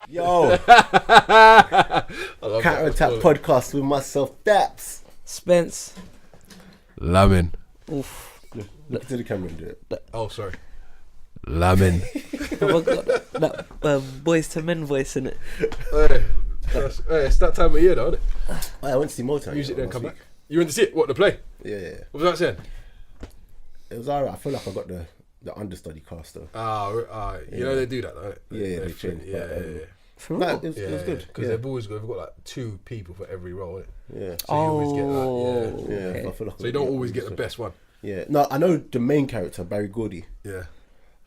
Yo, Counter Attack podcast with myself, Daps. Spence. Lamin. Oof. Look into the camera and do it. Oh, sorry. Lamin. Have I got that boys to men voice in it? Hey, it's that time of year though, isn't it? I went to see Motown. Music then come back. You went to see it? What, the play? Yeah. What was that saying? It was alright. I feel like I got the understudy cast though. You know they do that, don't they? Yeah, they change. Yeah. For No, real? it was good. Because they've always got like two people for every role, innit? Yeah. So you always get that, Yeah. okay. I feel like So you don't always get the best one. Yeah. No, I know the main character, Barry Gordy. Yeah.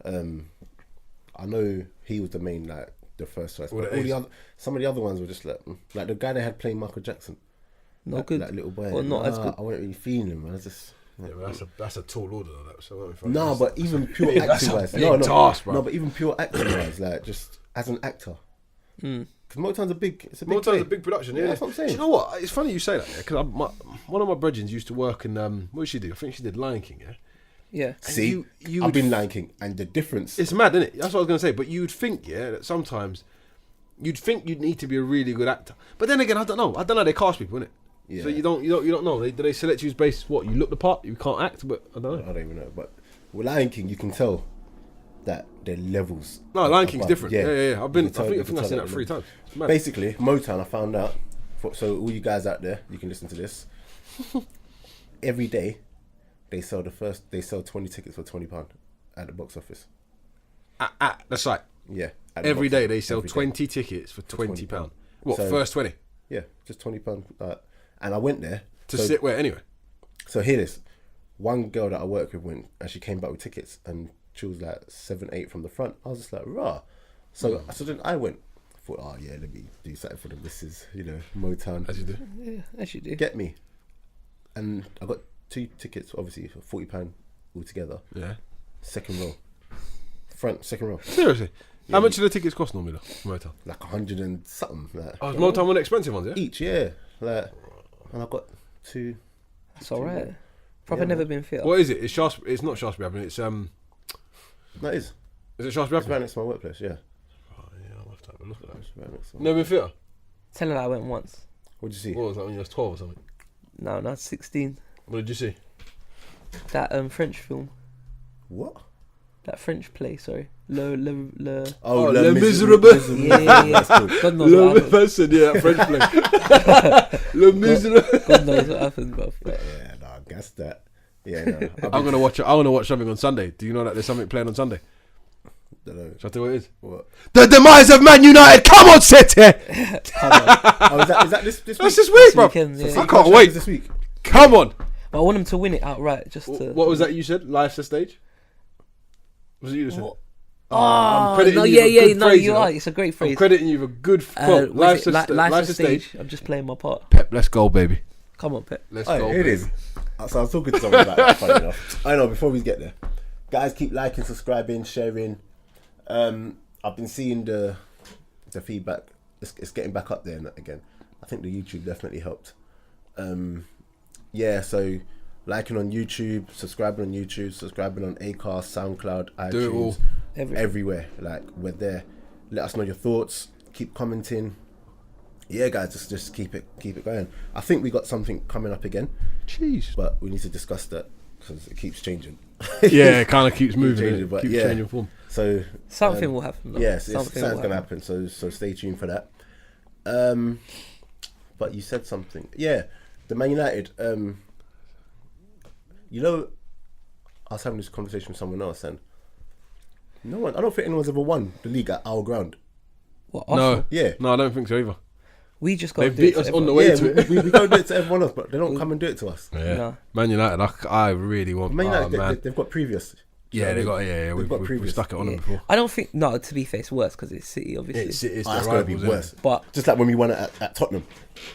I know he was the main, like the first choice. All But the some of the other ones were just like the guy they had playing Michael Jackson. Not That- good. That little boy. Or not as good. I wasn't really feeling him. I was just. Yeah, but that's a tall order though. That, so No, but even pure That's acting a wise, big task, bro. no, but even pure acting wise, like just as an actor, because Motown's a big Motown's play. a big production. Yeah, that's what I'm saying. Do you know what? It's funny you say that. Because one of my brethren used to work in what did she do? I think she did Lion King. Yeah. Yeah. See, you I've would been Lion King, and the difference. It's mad, isn't it? That's what I was going to say. But you'd think, that sometimes you'd think you'd need to be a really good actor. But then again, I don't know how they cast people, innit? Yeah. So you don't know. Do they select you based what you look the part? You can't act, but I don't know. I don't even know, but with Lion King, you can tell that they're levels. No, Lion King's above. different. Yeah. I think I've seen that that 3 times. It's mad. Basically, Motown, I found out. So all you guys out there, you can listen to this. Every day, they sell 20 tickets for £20 at the box office. At the site. Yeah. at the Every box day office. they sell Every day. 20 tickets for £20. What, So- first 20? Yeah, just £20. And I went there To sit where anyway? So hear this. One girl that I work with went and she came back with tickets and she was like 7, 8 from the front. I was just like, rah. So then I went. Thought, oh yeah, let me do something for them. This is, Motown. As you do. Yeah, as you do. Get me. And I got 2 tickets, obviously, for £40 altogether. Yeah. Second row. Second row. Seriously? How much do the tickets cost normally though? Motown. Like 100 and something. Like, Oh, is Motown one of the expensive ones, yeah? each, yeah. Like, and I got 2. That's alright. Probably never been fit. What is it? It's not Shaftesbury Avenue. It's No, it is. Is it Shaftesbury It's Avenue? right next to my workplace, yeah. Oh, yeah, I'll have to have a look at that. It's right next to my... Never been fitter? Tell her that I went once. What'd you see? What was that when you was 12 or something? No, not 16. What did you see? That French film. What? That French play, sorry. Oh, Les Miserables. Yeah. God knows what happened. Person, yeah, French play. Le Miserable. God knows what happened, bro. Yeah, no, I guess that. Yeah, no. I'm gonna watch it. I want to watch something on Sunday. Do you know that there's something playing on Sunday? Don't know. Shall I tell you what it is? What? The demise of Man United. Come on, City. Oh, is that this week? That's this week, bro. Weekend, yeah. I can't wait. This week. Come on. But I want him to win it outright, just to... What was that you said? Life's a stage. Was it you that said? What? I'm Oh, crediting no, you for yeah, good no, phrase, you know? are. It's a great phrase. I'm crediting you for good quote. Life's Life's a a stage. I'm just playing my part. Pep, let's go, baby. Come on, Pep. Let's Oh, go. it baby. is. So I was talking to someone about that. Funny enough. I know. Before we get there, guys, keep liking, subscribing, sharing. I've been seeing the feedback. It's getting back up there again. I think the YouTube definitely helped. Yeah. So liking on YouTube, subscribing on Acast, SoundCloud, iTunes, Do it all. everywhere. Like, we're there. Let us know your thoughts. Keep commenting. Yeah, guys, just keep it going. I think we got something coming up again, Jeez. but we need to discuss that because it keeps changing. Yeah, it kind of keeps moving. changing, but Keeps yeah. changing form. So Something will happen. Though. yes, Something something's will gonna happen. So stay tuned for that. But you said something. Yeah, the Man United. I was having this conversation with someone else, and no one. I don't think anyone's ever won the league at our ground. What, No, Arsenal? Yeah. no, I don't think so either. We just got They to do it beat to us on the everyone. way Yeah, to it. we go do it to everyone else, but they don't come and do it to us. Yeah, No. Man United. I really want. Man United, man. they've got previous. Do you Yeah, know they what I got. mean? Yeah, They've got we've previous. stuck it on them Yeah. before. I don't think... No, to be fair, it's worse because it's City, obviously. It's That's their gotta be rivals, innit? worse. But, Just like when we won it at Tottenham.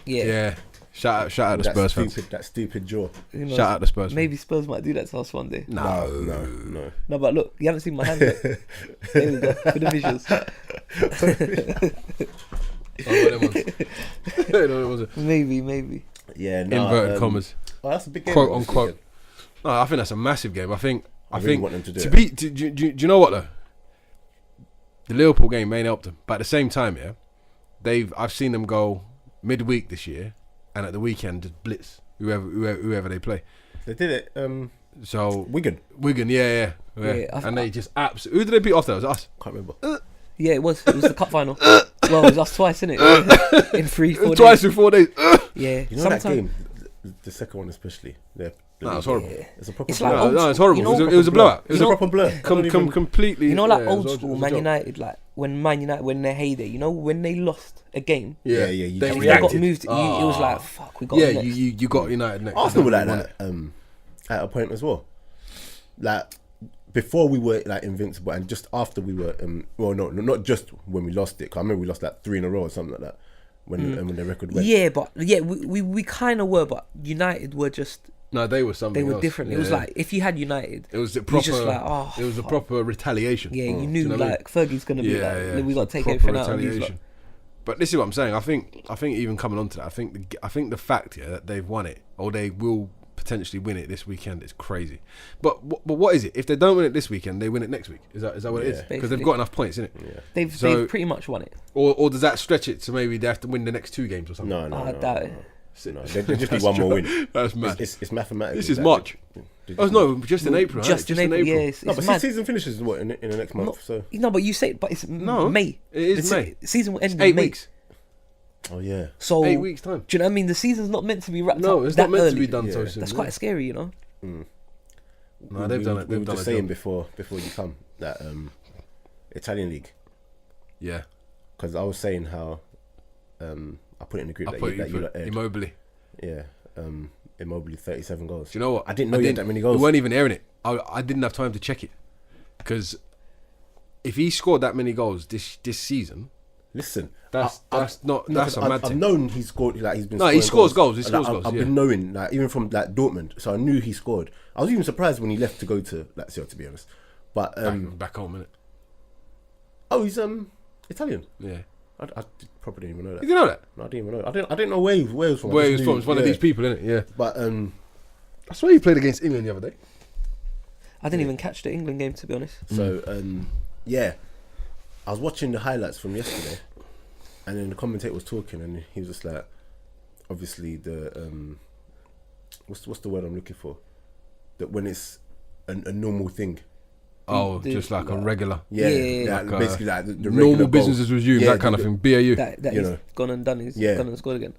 yeah. Yeah, shout out the That Spurs fans. stupid jaw. Who knows? Shout out the Spurs. Maybe Spurs might do that to us one day. No. No, but look, you haven't seen my hand yet. There we go, for the visuals. Maybe. Yeah, no. Inverted commas, Oh, that's a big game. quote this unquote. weekend. No, I think that's a massive game. I really think want them to do to it. beat. Do you know what though? the Liverpool game may help them, but at the same time, I've seen them go midweek this year, and at the weekend just blitz whoever they play. They did it. So Wigan, yeah. And they just absolutely. Who did they beat off there? It was us. Can't remember. Yeah, it was the cup final. Well, it was us twice, innit? In 3-4 days. Twice in 4 days. Yeah. You know that game, the second one especially. No, it's horrible. Yeah. It's a proper. It's like blur. old No, it's school, horrible. you know- It was a blowout. It was a proper blur. Completely. You know, like yeah, old it was school a Man joke. United, like when Man United, when their heyday, you know, when they lost a game, Yeah. They you if just they got reacted. moved, it was like, fuck, we got Yeah, next. you got United next. Arsenal were like Won that it. at a point as well. Like before we were like invincible, and just after we were. Well, no, not just when we lost it. 'Cause I remember we lost like 3 in a row or something like that. When the record went. Yeah, but we kind of were, but United were just, No, they were something. they were else. different. Yeah. It was like, if you had United, It was the you proper. was just like, oh, it was a fuck. proper retaliation. Yeah, you Do knew know what I mean? like Fergie's gonna be like, we got to take proper everything out on these. Like, But this is what I'm saying. I think even coming on to that, I think the fact that they've won it, or they will potentially win it this weekend, is crazy. But what is it? If they don't win it this weekend, they win it next week. Is that what it is? Yeah. Because they've Basically. got enough points, innit? Yeah. they've pretty much won it. Or does that stretch it to maybe they have to win the next 2 games or something? No. I doubt it. No, they just need one more win. That's mad. It's mathematical. This is March. Oh no, just in April. Just right? in April, yeah. It's No, but mad. season finishes what in the next month. So No, but you say, but it's No, May. it is The May. Season will end in 8 May. weeks. oh yeah, So 8 weeks time. do you know what I mean? The season's not meant to be wrapped up. No, it's that not meant early. to be done so Yeah. soon. That's yeah. quite scary, you know. No, they've done it. We They've were done just it. saying before you come that Italian league, Yeah, because I was saying how I put it in the group I that put you you lot aired. Immobile. Yeah, Immobile 37 goals. Do you know what? I didn't know he had that many goals. We weren't even airing it. I didn't have time to check it because if he scored that many goals this season, Listen, that's not no, that's 'cause a mad I've thing. known he scored. Like he's been. No, he scoring scores goals. He Like, scores goals, I've yeah. been knowing, like even from like Dortmund, so I knew he scored. I was even surprised when he left to go to Lazio, to be honest. But back home, innit? oh, he's Italian. Yeah. I probably didn't even know that. Did you know that? No, I didn't even know. I didn't know where he was from. I Where he just was knew- from? It's one of yeah. these people, innit? Yeah. But I swear he played against England the other day. I didn't even catch the England game, to be honest. so yeah, I was watching the highlights from yesterday, and then the commentator was talking, and he was just like, obviously the what's the word I'm looking for? That when it's a normal thing. Oh, The- just like a regular. Yeah, Yeah. like, Like, basically like the Normal regular business goal. as resumed, Yeah, that kind of thing. BAU. That You he's know. gone and done. He's Yeah. gone and scored again.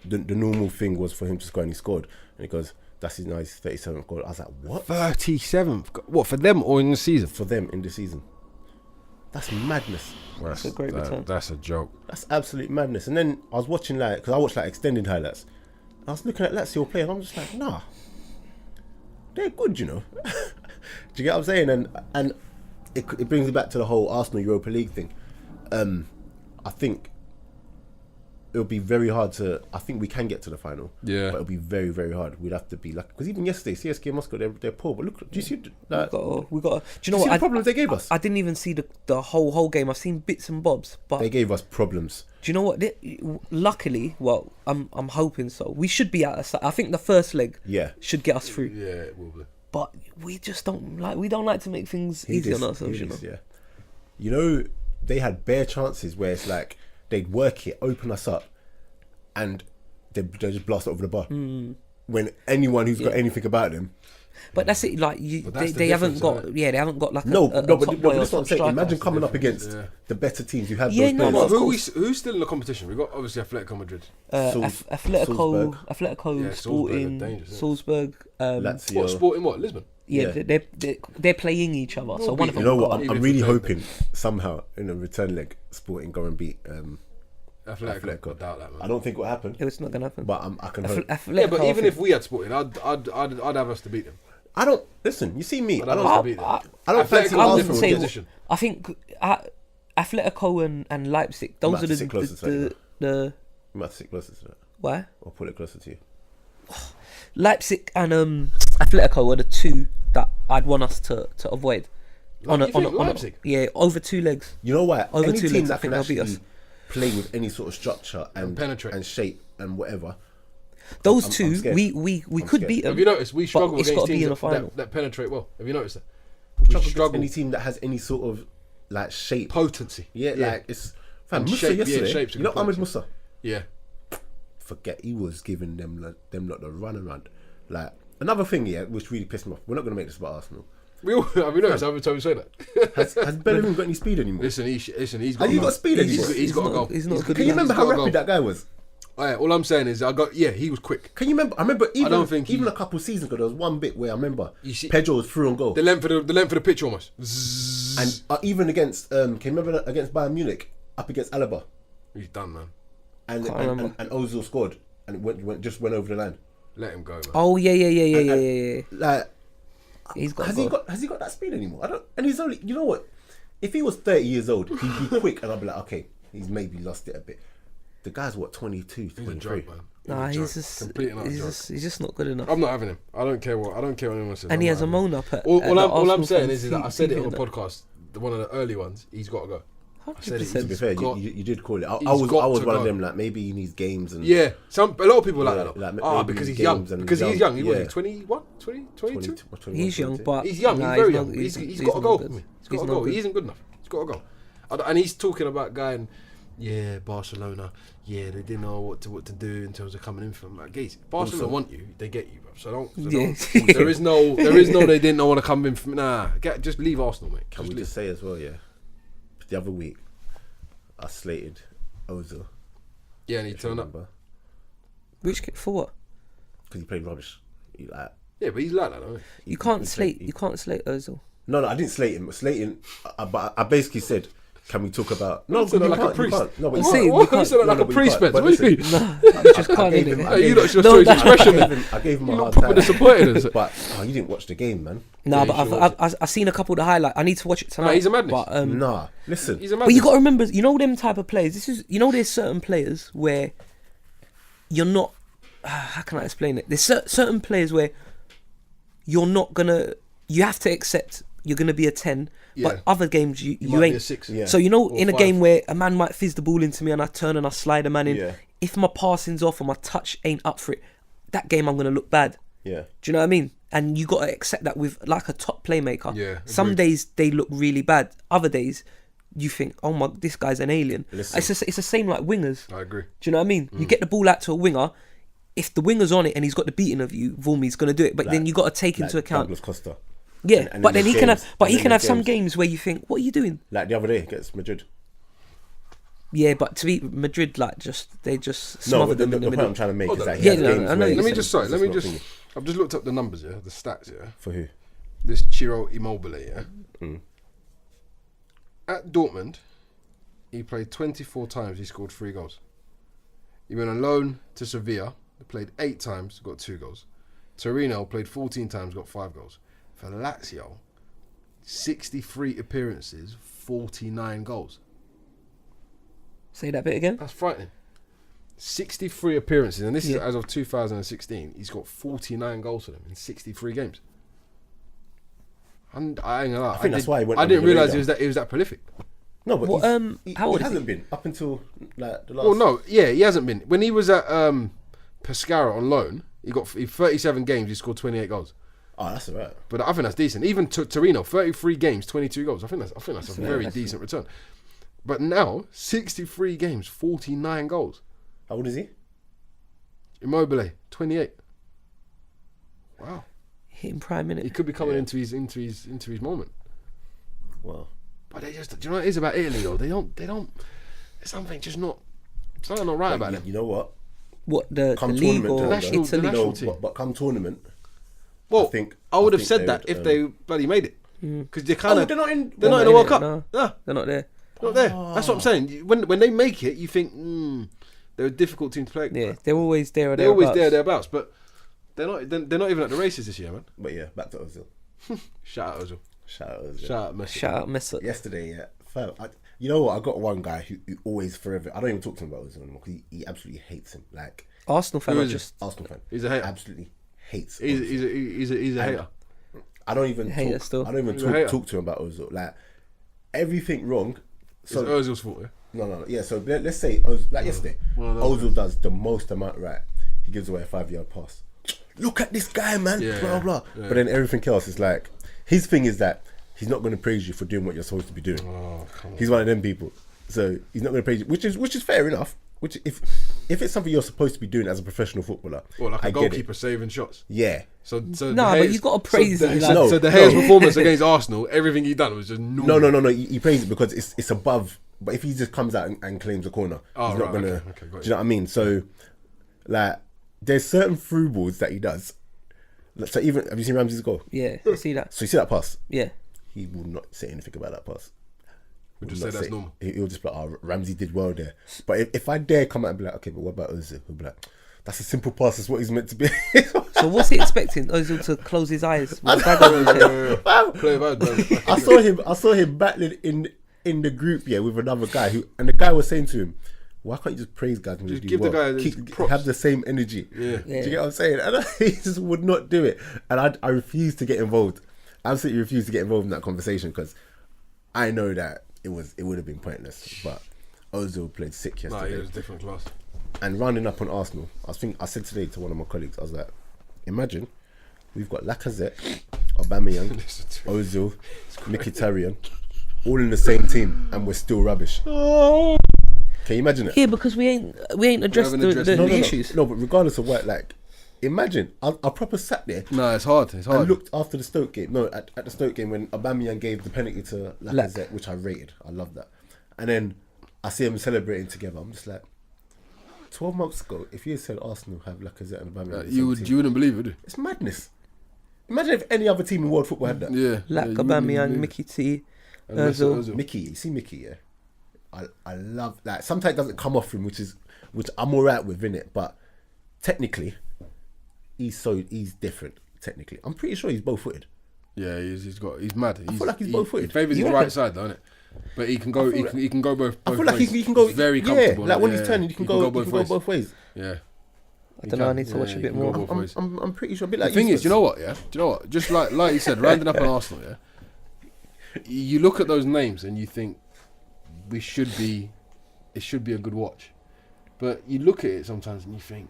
The normal thing was for him to score, and he scored. And he goes, "That's his nice 37th goal." I was like, "What?" 37th. What, for them or in the season? For them in the season. That's madness. That's a great return. That's a joke. That's absolute madness. And then I was watching because I watched like extended highlights. I was looking at Lazio play, and I'm just like, nah, they're good, you know. Do you get what I'm saying? And it brings me back to the whole Arsenal Europa League thing. I think it'll be very hard to. I think we can get to the final. Yeah. But it'll be very, very hard. We'd have to be like, because even yesterday, CSK Moscow, they're poor. But look, do you see? Like, We got. Do you know see what? the problems they gave us? I didn't even see the whole game. I've seen bits and bobs, but They gave us problems. do you know what? Luckily, well, I'm hoping so. We should be out. I think the first leg Yeah. should get us through. Yeah, it will be. But we just don't like. We don't like to make things easy on ourselves. You know. Yeah. You know, they had bare chances where it's like they'd work it, open us up, and they just blast it over the bar. When anyone who's got anything about them, But that's it. Like But that's the they haven't difference, got. isn't Yeah, they haven't got like no, a but top boy or that's what I'm saying. striker. Imagine coming up difference, against yeah. the better teams who have Yeah, those no, players. no, Who's still in the competition? We've got obviously Atletico Madrid. Atletico, Yeah, Salzburg Sporting, are dangerous, isn't it? Salzburg. Lazio. What, Sporting what? Lisbon? Yeah, Yeah. they're playing each other. So one of beat them. You know got- what? Even I'm if really we play hoping somehow in a return leg, Sporting go and beat Atletico. I doubt that, man. I don't think it will happen, It's not gonna happen. but I can hope. Atletico, Yeah, but I even think- if we had Sporting, I'd have us to beat them. I don't listen. You see me. I'd I have don't. us to beat them. I don't fancy Atletico I Arsenal wouldn't will say. get position. I think Atletico and Leipzig. Those might are have to sit closer to that, the You might have to sit closer to that, why or pull it closer to you. Leipzig and Atletico are the two that I'd want us to avoid. Leipzig? Yeah, over 2 legs. You know what? Over Any 2 team legs, I that think can they'll beat actually us. play with any sort of structure and penetrate. and shape and whatever. Those I'm two, scared. we I'm could scared. beat them. Have you noticed we struggle it's against gotta be teams in the final. that penetrate well? Have you noticed that? We We struggle. any team that has any sort of like shape, potency. Yeah, like it's fam. And Musa shape, yesterday. shapes You know and Ahmed complexion. Musa. Yeah. Forget he was giving them lot the run around. Like another thing, yeah, which really pissed me off. We're not gonna make this about Arsenal. We noticed every time we say that. Has Bellerin got any speed anymore? Listen, he's got. Has he got speed anymore? He's got to go. He's not good. Can you remember how got a rapid goal. that guy was? Oh, yeah, all I'm saying is he was quick. Can you remember? I remember even don't think even he- a couple of seasons ago there was one bit where I remember You see- Pedro was through on goal, The length of the pitch almost. Zzz. and even against can you remember against Bayern Munich up against Alaba, He's done, man. and remember. and Ozil scored and it just went over the line. Let him go, man. Oh yeah. Like He's got. has he got that speed anymore? I don't. And he's only, you know what? If he was 30 years old, he'd be quick, and I'd be like, okay, he's maybe lost it a bit. The guy's what 22, He's a 23. joke, man. Nah, a he's joke. just. Complete and utter joke. He's just not good enough. I'm not having him. I don't care what anyone says. And he I'm has a not having moan up at. him. at the All I'm Arsenal saying fans is that I said it on TV a and podcast, one of the early ones. He's got to go. I said it. 100%. To be fair, got- you did call it. I he's was got one to of go. them. Like maybe he needs games and Yeah, a lot of people like Yeah, that. like, maybe Because he's young. games and Because he's young. He was yeah. 21, 20, 22. 21, He's young, 22. but He's young. nah, He's very not- young. He's got to not go. good. He's got to not go. good. He isn't good enough. He's got to go. And he's talking about going, yeah, Barcelona. Yeah, they didn't know what to do in terms of coming in from. Like, guys, Barcelona want you, they get you, bro. So don't. Yeah. There is no. They didn't know want to come in from. Nah, just leave Arsenal, mate. Can Just we leave. just say as well, yeah? The other week, I slated Ozil. Yeah, and he turned up. For what? Because he played rubbish. He, like, Yeah, but he's like that, though. You can't he slate. played- You can't slate Ozil. No, I didn't slate him. Slating, but I basically said, can we talk about? No, You said you that like a can't, you priest. can't. No, but You you see, can't. we What? can't- You said that like no, a but priest, you can't. Spence. But What do you listen, mean? You just can't gave in him- it. I gave You him- lot should No, show his that- expression. I gave him a You hard lot proper time. disappointed us. But you didn't watch the game, man. Nah, Yeah, but you should watch I've seen a couple of the highlights. I need to watch it tonight. he's a madness. But Nah, listen. He's a man. But you got to remember, you know them type of players. There's certain players where you're not. How can I explain it? There's certain players where you're not gonna. You have to accept you're gonna be a 10. Yeah. But other games you might be ain't. a 6. Yeah. So you know, Or in a 5. game where a man might fizz the ball into me and I turn and I slide a man in. Yeah. If my passing's off or my touch ain't up for it, that game I'm gonna look bad. Yeah. Do you know what I mean? And you got to accept that with like a top playmaker. Yeah, Some agreed. days they look really bad. Other days you think, oh my, this guy's an alien. Listen. It's the same like wingers. I agree. Do you know what I mean? You get the ball out to a winger. If the winger's on it and he's got the beating of you, Vormi's gonna do it. But then Like- you got to take Like into account. Douglas Costa. Yeah, and but in then these he can games- have. But and he in can these have some games- games where you think, what are you doing? Like the other day against Madrid. Yeah, but to beat Madrid, like they just No, smothered but the them in the point middle. I'm trying to make Hold is on. that he Yeah, has no, games I know where you he's Let me said just just not thinking. I've just looked up the numbers, yeah, the stats, yeah. For who? This Ciro Immobile, yeah. Mm. At Dortmund, he played 24 times. He scored 3 goals. He went on loan to Sevilla. He played 8 times, got 2 goals. Torino played 14 times, got 5 goals. For Lazio, 63 appearances, 49 goals. Say that bit again. That's frightening. 63 appearances, and this is Yeah. as of 2016. He's got 49 goals for them in 63 games. And I ain't gonna lie, I think that's why he went I under didn't the realise radar. he was that prolific. No, but Well, he how old is hasn't he? been up until like the last. Well, no, yeah, he hasn't been. When he was at Pescara on loan, he got 37 games. He scored 28 goals. Oh, that's alright. But I think that's decent. Even Torino, 33 games, 22 goals. I think that's a very that's- decent return. But now, 63 games, 49 goals. How old is he? Immobile, 28. Wow, Hitting prime he minute. could be coming Yeah. into his moment. Well, But they just, do you know what it is about Italy though? They don't. There's something just not. Something not right about them. you know what? What the Come league tournament, or the national- Italy? the national No, team. but come tournament, Well, I would have think said they that would, if they bloody made it, because they kind of they're not in. they're not in the World Cup. No. Nah, They're not there. not there. That's what I'm saying. When they make it, you think they're a difficult team to play. Yeah, they're always there or They're always thereabouts. thereabouts, but they're not. They're not even at the races this year, man. But yeah, back to Ozil. Shout out Ozil. Shout out Ozil. Shout out Messi. Shout out Messi. Yesterday, yeah, fam, you know what? I got one guy who always forever. I don't even talk to him about Ozil anymore because he absolutely hates him. Like Arsenal fan Who are is he? just Arsenal fan, He's a hater. absolutely hates. He's Ozil. a hater. I don't even Hater talk. still. I don't even He's a hater. talk to him about Ozil. Like everything wrong. It's So Ozil's fault. Yeah. no. Yeah, so let's say like yesterday, One of those Ozil does the most amount right. He gives away a 5-yard pass. Look at this guy, man. Yeah, blah blah. yeah. But then everything else is like his thing is that he's not going to praise you for doing what you're supposed to be doing. Oh, come on. He's one of them people. So he's not going to praise you, which is fair enough. Which if it's something you're supposed to be doing as a professional footballer, Well, like I a get it. goalkeeper saving shots. Yeah. So No, but you've got to praise so it, the, like- No, so the Hayes no. performance against Arsenal, everything he done was just normal. No. He praised it because it's above. But if he just comes out and claims a corner, Oh, he's not right, gonna. okay, got do it. you know what I mean? So, like, there's certain through balls that he does. Like, so even have you seen Ramsey's goal? Yeah, I see that. So you see that pass? Yeah. He will not say anything about that pass. Would Will just say not that's normal. He'll just be like, "Oh, Ramsey did well there." But if I dare come out and be like, "Okay, but what about Ozil?" He'll be like, "That's a simple pass. That's what he's meant to be." So what's he expecting? Ozil to close his eyes? With the dagger in his head? Play bad, man. I saw him battling in the group, with another guy and the guy was saying to him, "Why can't you just praise guys when Just they do give the well? guy his props." Have the same energy." Yeah. Do you get what I'm saying? And he just would not do it, and I refused to get involved. Absolutely refused to get involved in that conversation because I know that it would have been pointless. But Ozil played sick Nah, yesterday. it was different class. And rounding up on Arsenal, I said today to one of my colleagues, I was like, imagine we've got Lacazette, Aubameyang, Listen to Ozil, Mkhitaryan, all in the same team, and we're still rubbish. Can you imagine it? Yeah, because we ain't addressed haven't addressed the it. issues. No, but regardless of what, like, imagine I proper sat there. No, it's hard. It's I hard. looked after the Stoke game. No, at the Stoke game when Aubameyang gave the penalty to Lacazette, which I rated. I love that. And then I see them celebrating together. I'm just like, 12 months ago, if you had said Arsenal have Lacazette and Aubameyang, You wouldn't believe it, would you? it's madness. Imagine if any other team in world football had that. Yeah. Lack, you wouldn't Aubameyang, believe it. Mickey T, And Mesut Ozil. Ozil. Mickey, you see Mickey, yeah. I love that. Sometimes it doesn't come off him, which I'm alright with, innit? But technically, he's different. Technically, I'm pretty sure he's both footed. Yeah, he's mad. I feel like he's both-footed. He favours You his reckon? right side, don't it? But he can go. He can go both. I feel both like ways. he can go. He's very yeah, comfortable. like when yeah, he's turning, he can go both both ways. Yeah. I don't know. I need to watch a he bit can go more. both ways. I'm pretty sure. A bit The like thing is, Spence. you know what? Yeah, do you know what? Just like you said, rounding up on Arsenal. Yeah, you look at those names and you think it should be a good watch, but you look at it sometimes and you think,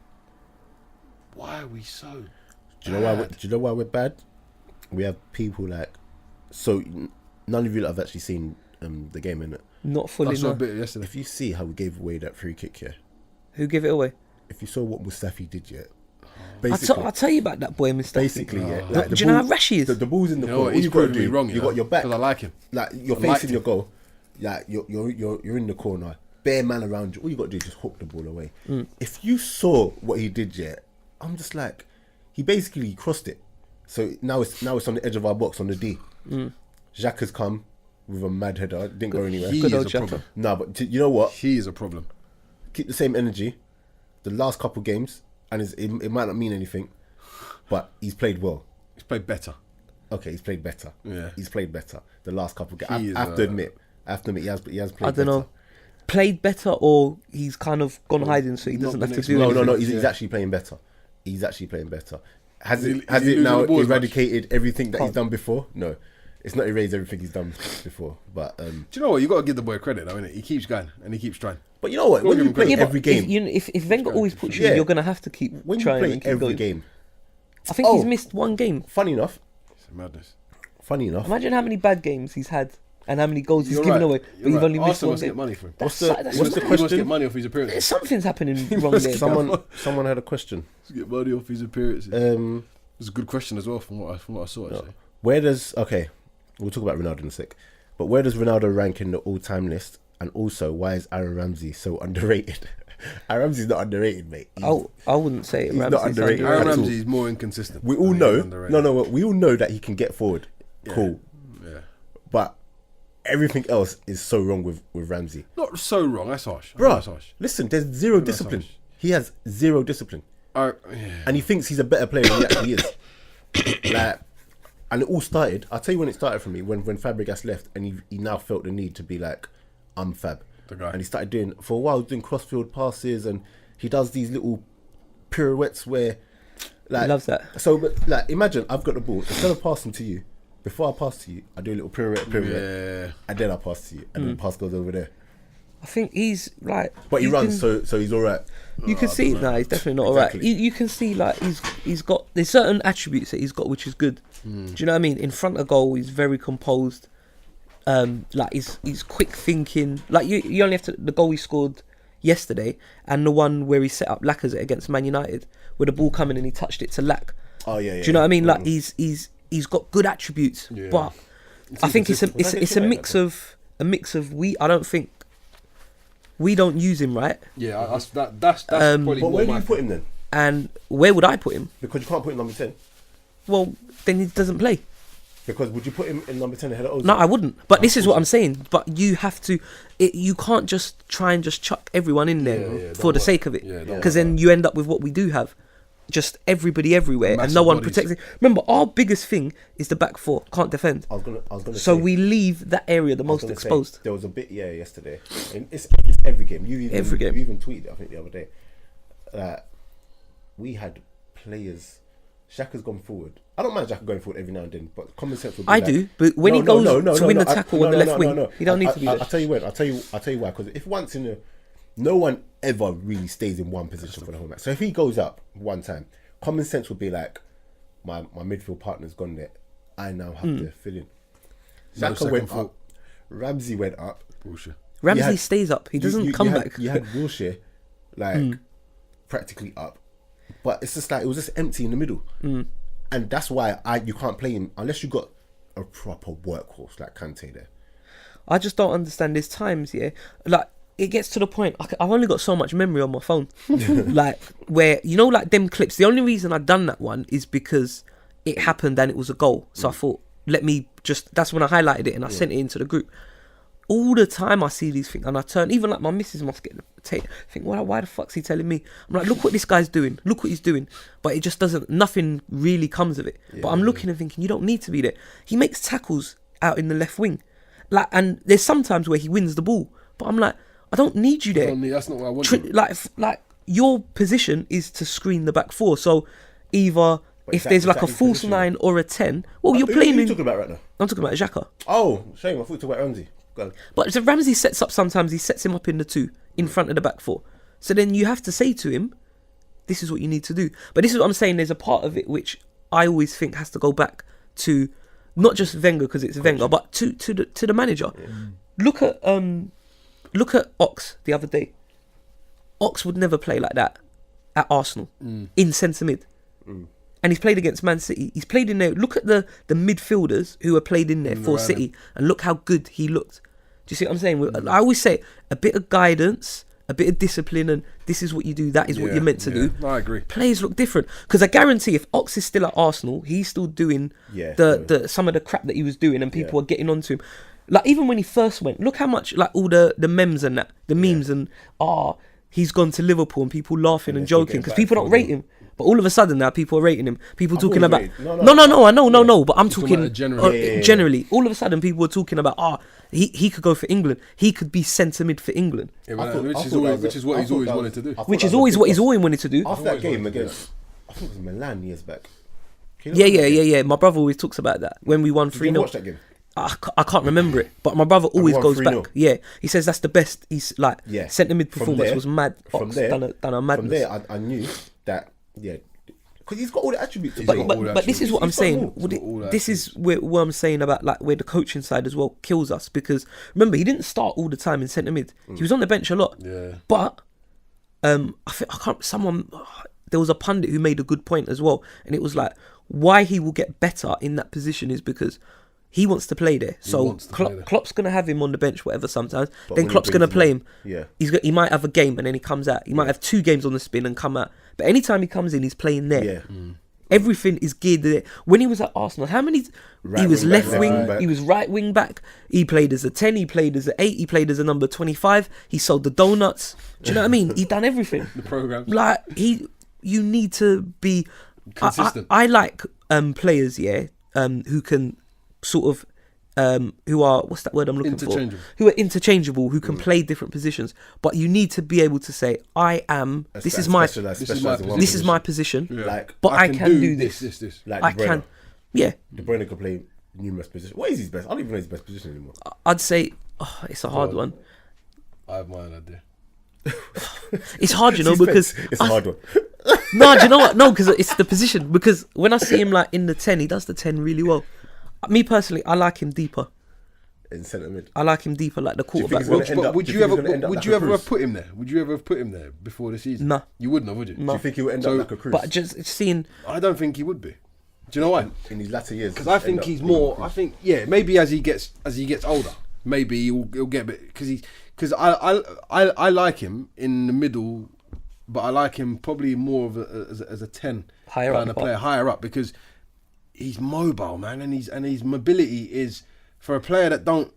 why are we so? Do you know why we're bad? We have people like. So none of you have actually seen the game, innit? Not I fully. saw a No. bit yesterday. If you see how we gave away that free kick here, Who gave it away? if you saw what Mustafi did yet, I'll tell you about that boy, Mr. basically, yeah. Look, do you know how rash he is? The ball's in the You know corner. what? All He's you got to proved me do, wrong. you got your back, because I like him. like you're I liked facing him. your goal, like you're in the corner, bare man around you. All you got to do is just hook the ball away. If you saw what he did yet, I'm just like, he basically crossed it. So now it's on the edge of our box on the D. Jacques has come with a mad header. Didn't go anywhere. He Good is old a Xhaka. problem. No, but you know what? He is a problem. Keep the same energy. The last couple games, and it might not mean anything, but he's played well. He's played better. Okay, he's played better. Yeah. He's played better. The last couple games. He is, I have to admit, he has played I don't better. know. Played better, or he's kind of gone hiding, so he Not doesn't the have to next do one. anything. No, he's Yeah. actually playing better. He's actually playing better. Has Is he- it has is he it losing now the ball as much? eradicated everything that he's Can't. done before? No. It's not erased everything he's done before. But Do you know what? You got to give the boy credit, though, innit? He keeps going and he keeps trying. you know what? When give you him play credit. Yeah, every but game, if Wenger always puts you, Yeah. you're gonna have to keep when you trying play and keep every going. game, I think Oh. he's missed one game. funny enough, It's madness. Imagine how many bad games he's had and how many goals he's You're given right. away, You're but you've right. only missed Arsenal one must get game. money for him. what's the That's what's what- the He must get question? money off his appearances. Something's happening wrong there. Someone had a question. Must get money off his appearances. Um, It's a good question as well from what I saw, actually. Where does we'll talk about Ronaldo in a sec, but where does Ronaldo rank in the all-time list? And also, why is Aaron Ramsey so underrated? Aaron Ramsey's not underrated, mate. I wouldn't say He's not Ramsey's underrated. Aaron At all. Ramsey is more inconsistent. We all than know. he's underrated. No, we all know that he can get forward. Yeah. Cool, Yeah. but everything else is so wrong with Ramsey. Not so wrong. That's harsh. That's Bruh, harsh. listen, there's zero That's discipline. harsh. He has zero discipline, Yeah. and he thinks he's a better player than he actually is. Like, and it all started. I'll tell you when it started for me. When Fabregas left, and he now felt the need to be like, I'm Fab. The guy. And he started doing, for a while, doing crossfield passes, and he does these little pirouettes where, like, He loves that. So, but like, imagine I've got the ball. Instead of passing to you, before I pass to you, I do a little pirouette, Yeah. and then I pass to you, and then the pass goes over there. I think he's like. But he you runs, can- so he's all right. You can see, no, he's definitely not Exactly. alright. You can see like he's got there's certain attributes that he's got which is good. Do you know what I mean? In front of goal, he's very composed. Like he's quick thinking. Like you only have to the goal he scored yesterday and the one where he set up Lacazette against Man United, where the ball coming and he touched it to Lack. Oh yeah. Do you know what I mean? Like he's got good attributes, Yeah. but I think it's a mix that of I don't think we don't use him right. Yeah, that's probably But where what do my you put him then? And where would I put him? Because you can't put him number 10. Well, then he doesn't play. Because would you put him in number 10 ahead of Ozil? No, I wouldn't. But this is what I'm saying. But you have to. You can't just try and just chuck everyone in there Yeah, for the don't sake of it. Yeah, don't Because then you end up with what we do have. Just everybody everywhere and Massive no one bodies. protecting. Remember, our biggest thing is the back four. Can't defend. I was gonna So say, we leave that area the I was most gonna say, exposed. there was a bit yesterday. And it's every game. Every game. You even tweeted it, I think, the other day. We had players. Xhaka's gone forward. I don't mind Xhaka going forward every now and then, but common sense would be I like, do, but when he goes to win the tackle on the left wing, he don't need to be there. I'll tell you when. I'll tell you why. Because if once in a, no one ever really stays in one position for the whole match. So if he goes up one time, common sense would be like, my midfield partner's gone there. I now have to fill in. No Xhaka second went thought. up. Ramsey went up. Bullshit. Ramsey had- stays up. He doesn't come back. You had Wilshere, like practically up, but it's just like it was just empty in the middle, and that's why you can't play him unless you got a proper workhorse like Kante there. I just don't understand. There's times, yeah, like it gets to the point. I've only got so much memory on my phone, like where like them clips. The only reason I done that one is because it happened and it was a goal. So I thought, let me just. That's when I highlighted it and I sent it into the group. All the time I see these things and I turn, even like my missus must get think, why the fuck's he telling me? I'm like, look what this guy's doing, look what he's doing, but it just doesn't, nothing really comes of it. But I'm looking and thinking, you don't need to be there. He makes tackles out in the left wing, like, and there's sometimes where he wins the ball, but I'm like, I don't need you there. That's not what I want. Like your position is to screen the back four, so either if that- there's is like that a his false position? 9 or a 10, well, you're Who playing are you in, talking about right now? I'm talking about Xhaka. Oh, shame. I thought you were talking about Ramsey. Go on. But so Ramsey sets up sometimes, he sets him up in the 2 in front of the back 4. So then you have to say to him, this is what you need to do. But this is what I'm saying, there's a part of it which I always think has to go back to not just Wenger because it's Wenger, but to the manager. Look at Ox the other day. Ox would never play like that at Arsenal in centre mid. And he's played against Man City. He's played in there. Look at the midfielders who are played in there for City, and look how good he looked. Do you see what I'm saying? I always say a bit of guidance, a bit of discipline, and this is what you do. That is what you're meant to do. I agree. Players look different because I guarantee if Ox is still at Arsenal, he's still doing the some of the crap that he was doing, and people are getting onto him. Like even when he first went, look how much like all the memes and that, the memes and he's gone to Liverpool and people laughing and joking because people don't rate him. But all of a sudden now people are rating him. People talking about no. But I'm talking about generally. generally. All of a sudden people are talking about he could go for England. He could be centre mid for England. Yeah, I thought- which I is thought always that was- what I he's thought always that wanted was- to do. I thought Which that is was always a what big he's always wanted to do. After that always game wanted to do against, I think it was Milan years back. Can you Yeah. My brother always talks about that when we won Did you 3-0. watch that game? I can't remember it, but my brother always won goes 3-0. back. Yeah, he says that's the best. He's like centre mid From performance there- was mad. From Ox there, done a From madness. there, I knew that. Yeah, because he's got all the attributes. He's to got play. all the But this is what I'm He's got saying. all- Would he's got all it- that this is what I'm saying about like where the coaching side as well kills us because remember he didn't start all the time in centre mid. He was on the bench a lot. Yeah. But I think I can't. Someone there was a pundit who made a good point as well, and it was like why he will get better in that position is because he wants to play there. So wants to play there. Klopp's gonna have him on the bench, whatever. Sometimes But then when he Klopp's gonna brings play him him. on, yeah. He might have a game and then he comes out. He might have 2 games on the spin and come out. But anytime he comes in, he's playing there. Yeah. Everything is geared there. When he was at Arsenal, how many? Right he was wing back, left left wing. wing back. He was right wing back. He played as a 10. He played as an 8. He played as a number 25. He sold the donuts. Do you know what I mean? He done everything. The programs. Like you need to be Consistent. I like players, who can sort of who are what's that word I'm looking for? Interchangeable. Who are interchangeable, who can play different positions. But you need to be able to say, I am. This is my position. Yeah. Like, But I can do this. This. Like I De Bruyne. can. Yeah, De Bruyne could play numerous positions. What is his best? I don't even know his best position anymore. I'd say it's a hard on. one. I have my own idea. It's hard, you know, because it's a hard one. no, do you know what? No, because it's the position. Because when I see him like in the 10, he does the 10 really well. Me personally, I like him deeper. In centre mid. I like him deeper, like the quarterback. he's gonna end up- Would do you you ever? think he's gonna end up Would like you a ever have Cruz? put him there? Would you ever have put him there before the season? Nah. You wouldn't have, would you? Do you think he will end So- up like a Cruz? But just seeing, I don't think he would be. Do you know why? In his latter years. Because I think he's more. I think maybe as he gets older, maybe he'll get a bit because I like him in the middle, but I like him probably more of as a 10 Higher kind up, of player, higher up, because he's mobile, man, and his mobility is for a player that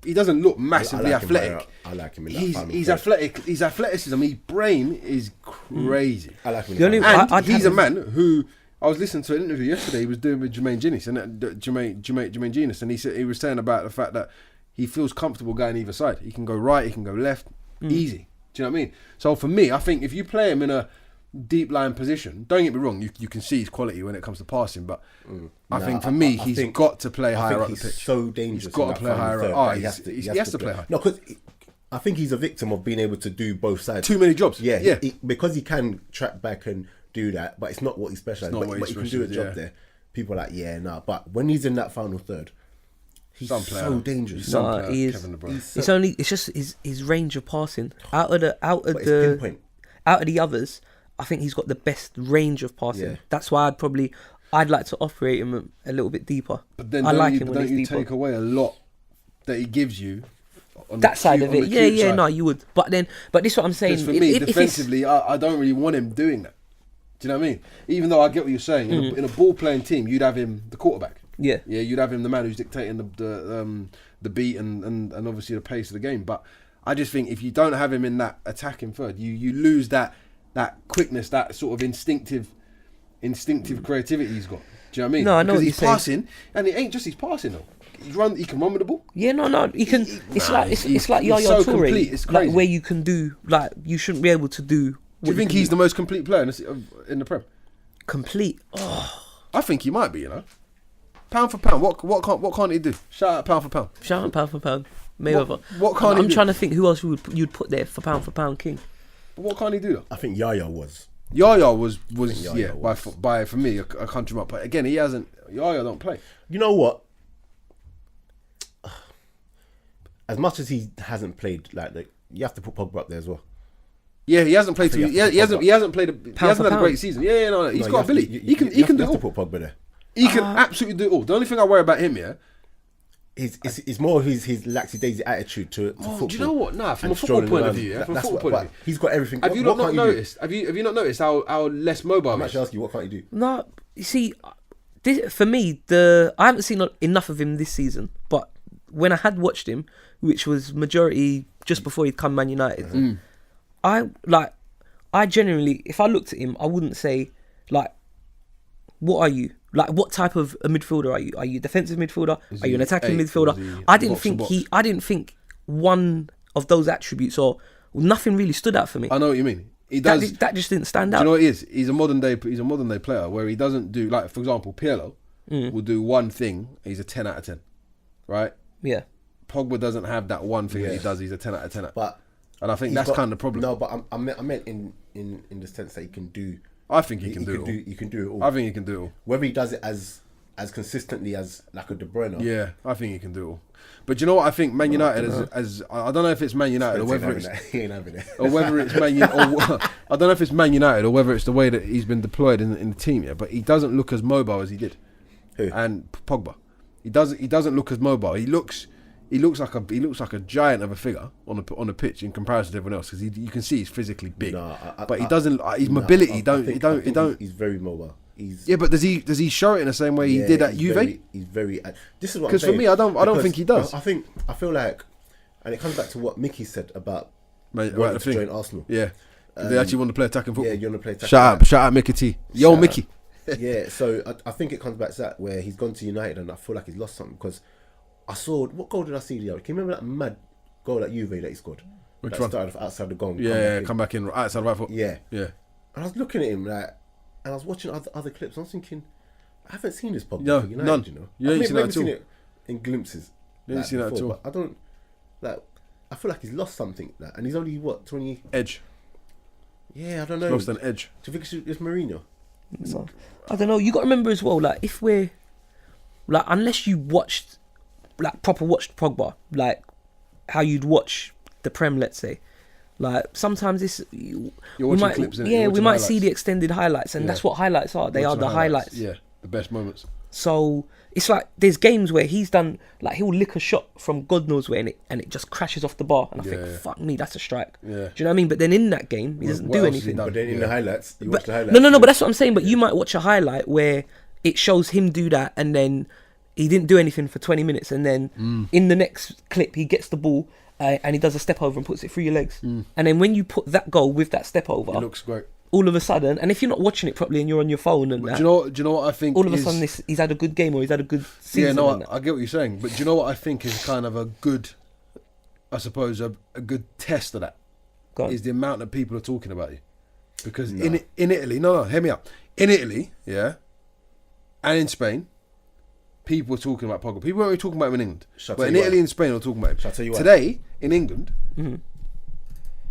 he doesn't look massively athletic. I like him in that He's athletic. His athleticism, his brain is crazy. I like him. The only- And he's a have man who I was listening to an interview yesterday. He was doing with Jermaine Genius, and Jermaine Genius, and he was saying about the fact that he feels comfortable going either side. He can go right, he can go left, easy. Do you know what I mean? So for me, I think if you play him in a deep line position, don't get me wrong, you can see his quality when it comes to passing, but I think for me, he's got to play higher up the he's pitch. so dangerous. He's got in to that play final higher third up. that He has to play higher. No, because I think he's a victim of being able to do both sides. Too many jobs. Yeah. Because he can track back and do that, but it's not what he specializes. But he can do a job there. People are like, nah. But when he's in that final third, he's so dangerous. he is. It's just his range of passing out of But it's pinpoint. out of the others. I think he's got the best range of passing. Yeah. That's why I'd like to operate him a little bit deeper. But then I like him don't when he's you deeper. take away a lot that he gives you on That side of it, side. no, you would. But this is what I'm saying. Because for me, if it's- defensively, I don't really want him doing that. Do you know what I mean? Even though I get what you're saying, in a ball-playing team, you'd have him the quarterback. Yeah, You'd have him the man who's dictating the beat and obviously the pace of the game. But I just think if you don't have him in that attacking third, you lose that quickness, that sort of instinctive creativity he's got. Do you know what I mean? No, I know because what he's you're passing, and it ain't just his passing though. He can run with the ball. yeah, no, you can. It's like Yaya so Toure, complete, it's crazy. like where you can do you shouldn't be able to do. Do you think he's the most complete player in the Prem? complete? I think he might be. You know, pound for pound. What can't he do? Shout out pound for pound. Shout out pound for pound, Mayweather. What can't he I'm do? trying to think who else you'd put there for pound king. What can't he do though? I think Yaya was. Yaya was Yaya was. by for me a country mark. But again, he hasn't. Yaya don't play. You know what? As much as he hasn't played, you have to put Pogba up there as well. Yeah, he hasn't played. think He you have to hasn't. put He hasn't played. He hasn't had a pound. great season. Yeah, no, he's got ability. He can do You it have to all. put Pogba there. He can absolutely do it all. The only thing I worry about him, It's more of his lackadaisy attitude to football. do you know what? Nah, from a and football strolling point of around. view, yeah, from a That's football point of view. He's got everything. Have you What not can't do? noticed? Have you not noticed how less mobile? I'm he actually is? asking you, what can't you do? No, you see, for me, I haven't seen enough of him this season. But when I had watched him, which was majority just before he'd come Man United, I genuinely, if I looked at him, I wouldn't say what are you? Like, what type of a midfielder are you? Are you a defensive midfielder? Are you an attacking midfielder? I didn't think one of those attributes or nothing really stood out for me. I know what you mean. He does. That just didn't stand Do out. you know what it is? He's a modern day player where he doesn't do, like, for example, Pirlo will do one thing. He's a 10 out of 10, right? Yeah. Pogba doesn't have that one thing that he Yeah. does. He's a 10 out of 10. But And I think he's that's got- kind of the problem. No, but I meant in the sense that he can do. I think he can do it all. He can do it all. I think he can do it all. Whether he does it as consistently as like a De Bruyne. Yeah, I think he can do it all. But you know what? I think Man United I don't know if it's Man United or whether it's He ain't having it. or whether it's Man United. I don't know if it's Man United or whether it's the way that he's been deployed in the team. Yeah, but he doesn't look as mobile as he did. Who? And Pogba, he doesn't look as mobile. He looks like a giant of a figure on the pitch in comparison to everyone else, because you can see he's physically big. No, but he doesn't. His mobility I don't. think He's very mobile. Yeah, but does he show it in the same way he did at Juve? He's very. This is what. Because for me, I don't think he does. I feel like, and it comes back to what Mickey said about Mate, wanting the to join Arsenal. Yeah, they actually want to play attacking football. Yeah, you want to play attacking. Shout out Mickey T. Yo, Shout out. Mickey. Yeah, so I think it comes back to that where he's gone to United, and I feel like he's lost something, because I saw, what goal did I see the other? Can you remember that mad goal at Juve that he scored? Which that one? Started outside the goal. and Come back in outside right foot. Yeah. Yeah. And I was looking at him and I was watching other clips. I was thinking, I haven't seen this Pogba No, for United, none. you know. You ain't I've seen maybe that at seen all. it in glimpses. You ain't seen that at before, all. but I don't I feel like he's lost something. Like, and he's only what 20. Edge. Yeah, I don't He's know. lost an edge. Do you think it's Mourinho? So, I don't know. You got to remember as well, like if we're like unless you watched like proper watched Pogba, like how you'd watch the Prem, let's say. Like sometimes You're watching clips, innit? You're we watching might highlights. see the extended highlights, and that's what highlights are. They are the highlights. Yeah, the best moments. So it's like there's games where he's done like he'll lick a shot from God knows where, and it just crashes off the bar, and I think, fuck me, that's a strike. Yeah. Do you know what I mean? But then in that game, he doesn't do anything. But then in the highlights, you watch the highlights. No. But that's what I'm saying. But you might watch a highlight where it shows him do that, and then he didn't do anything for 20 minutes, and then in the next clip he gets the ball. And he does a step over and puts it through your legs. And then when you put that goal with that step over, It looks great. all of a sudden, and if you're not watching it properly and you're on your phone and that, Do you know what I think? all of a sudden he's had a good game or he's had a good season. Yeah, no, and that. I get what you're saying, but do you know what I think is kind of a good, I suppose, a good test of that Go on. is the amount of people are talking about you, because in Italy, no, hear me out. In Italy, yeah, and in Spain, people were talking about Pogba. People weren't really talking about him in England, but in Italy and Spain, they were talking about him. Shall I tell you why? Today in England,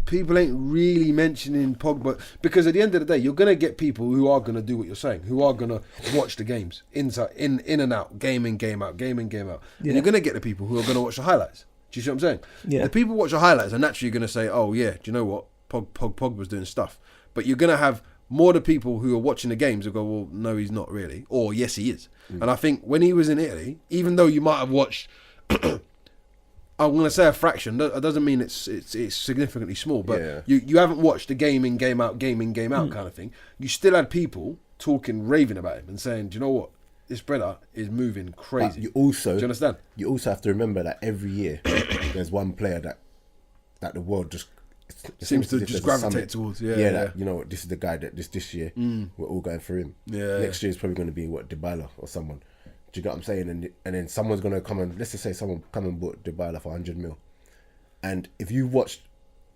people ain't really mentioning Pogba, because at the end of the day, you're gonna get people who are gonna do what you're saying, who are gonna watch the games inside, in and out, game in, game out, game in, game out. Yeah. And you're gonna get the people who are gonna watch the highlights. Do you see what I'm saying? Yeah. The people who watch the highlights are naturally gonna say, "Oh yeah, do you know what? Pogba's doing stuff." But you're gonna have more the people who are watching the games who go, "Well, no, he's not really," or "Yes, he is." And I think when he was in Italy, even though you might have watched, I'm going to say a fraction. That doesn't mean it's significantly small, but you haven't watched the game in, game out, game in, game out kind of thing. You still had people talking, raving about him and saying, "Do you know what? This brother is moving crazy." But you also, do you understand? You also have to remember that every year there's one player that the world just Seems to as if just there's a gravitate summit. towards. Yeah. That, you know what, this is the guy that this year we're all going for him. Yeah. Next year is probably going to be Dybala or someone. Do you get what I'm saying? And then someone's going to come and, let's just say someone come and bought Dybala for 100 mil. And if you watched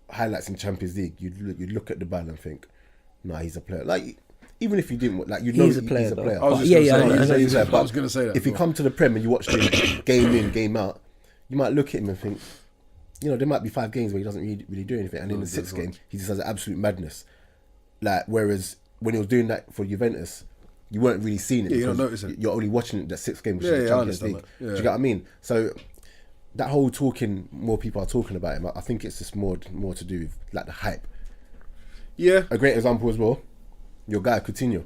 highlights in Champions League, you'd look at Dybala and think, nah, he's a player. Like, even if you didn't, like, you know He's a player, he's a though. player. I was But- just gonna say, I I was going to say that. if you come to the Prem and you watch him game in, game out, you might look at him and think, you know, there might be 5 games where he doesn't really do anything, and in the 6th game he just has absolute madness. Like, whereas when he was doing that for Juventus, you weren't really seeing it. Yeah, you don't because notice it. You're only watching it that 6th game, which Yeah, is the yeah, I Champions understand League. that. Yeah. Do you get what I mean? So that whole talking, more people are talking about him. I think it's just more to do with like the hype. Yeah. A great example as well, your guy Coutinho.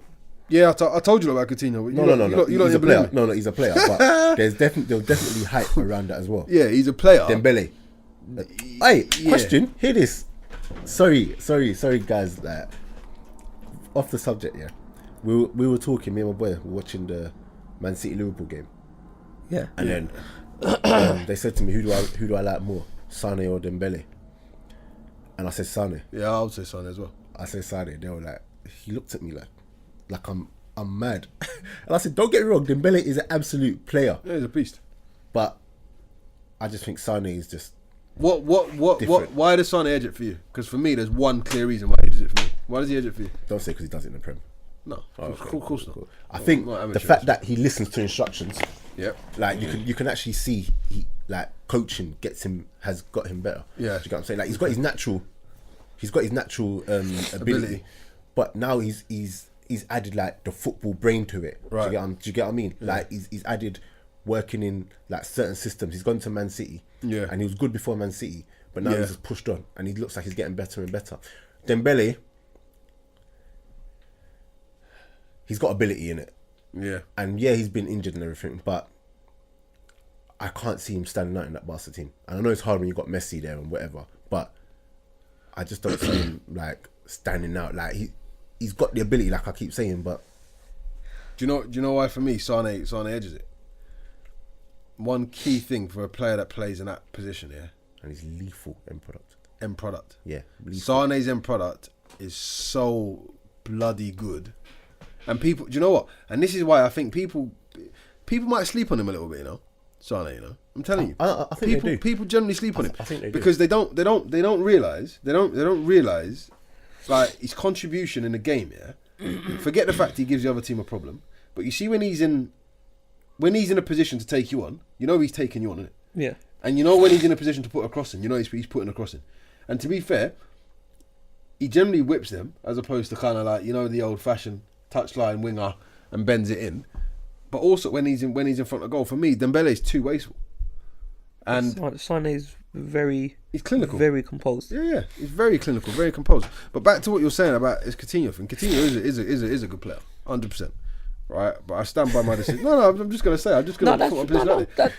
Yeah, I told you about Coutinho. No. You He's a don't player. believe me. No, he's a player. But there's definitely hype around that as well. Yeah, he's a player. Dembele. Hey, Yeah. question. Hear this. Sorry, guys. Like, off the subject, yeah. We were talking. Me and my boy were watching the Man City Liverpool game, Yeah. and then they said to me, "Who do I like more, Sane or Dembele?" And I said Sane. Yeah, I would say Son as well. I said Sane. They were like, he looked at me like I'm mad, and I said, "Don't get me wrong. Dembele is an absolute player, Yeah, he's a beast. but I just think Sane is just." What? Different. Why does Son edge it for you? Because for me, there's one clear reason why he does it for me. Why does he edge it for you? Don't say because he does it in the Prem. No, Okay, of course not. cool. I think not the amateur. fact that he listens to instructions, Yep. like you can actually see he like coaching has got him better. Yeah. Do you get what I'm saying? Like he's got his natural ability, but now he's added like the football brain to it. Right. Do you get what I mean? Like he's added working in like certain systems. He's gone to Man City, Yeah. and he was good before Man City, but now Yeah. he's just pushed on, and he looks like he's getting better and better. Dembele, he's got ability in it. Yeah. And yeah, he's been injured and everything, but I can't see him standing out in that Barca team. And I know it's hard when you got Messi there and whatever, but I just don't see him like standing out. Like he's got the ability, like I keep saying, but Do you know why for me Sane edges it? One key thing for a player that plays in that position, yeah, and he's lethal end product. end product. Yeah, lethal. Sane's end product is so bloody good, and people, do you know what? And this is why I think people might sleep on him a little bit, you know, Sane. You know, I'm telling you, I think they do. people generally sleep on him. I think they do. because they don't realize like his contribution in the game. Yeah, forget the fact he gives the other team a problem, but you see when he's in a position to take you on, you know he's taking you on, innit? Yeah. And you know when he's in a position to put a cross in, you know he's putting a cross in. And to be fair, he generally whips them as opposed to kind of like, you know, the old-fashioned touchline winger and bends it in. But also when he's in front of goal, for me, Dembele's too wasteful. And Sané's he's clinical, very composed. Yeah, he's very clinical, very composed. But back to what you're saying about his Coutinho thing. Coutinho is a good player, 100%. Right, but I stand by my decision. No, I'm just gonna say, I'm just gonna put my position out there.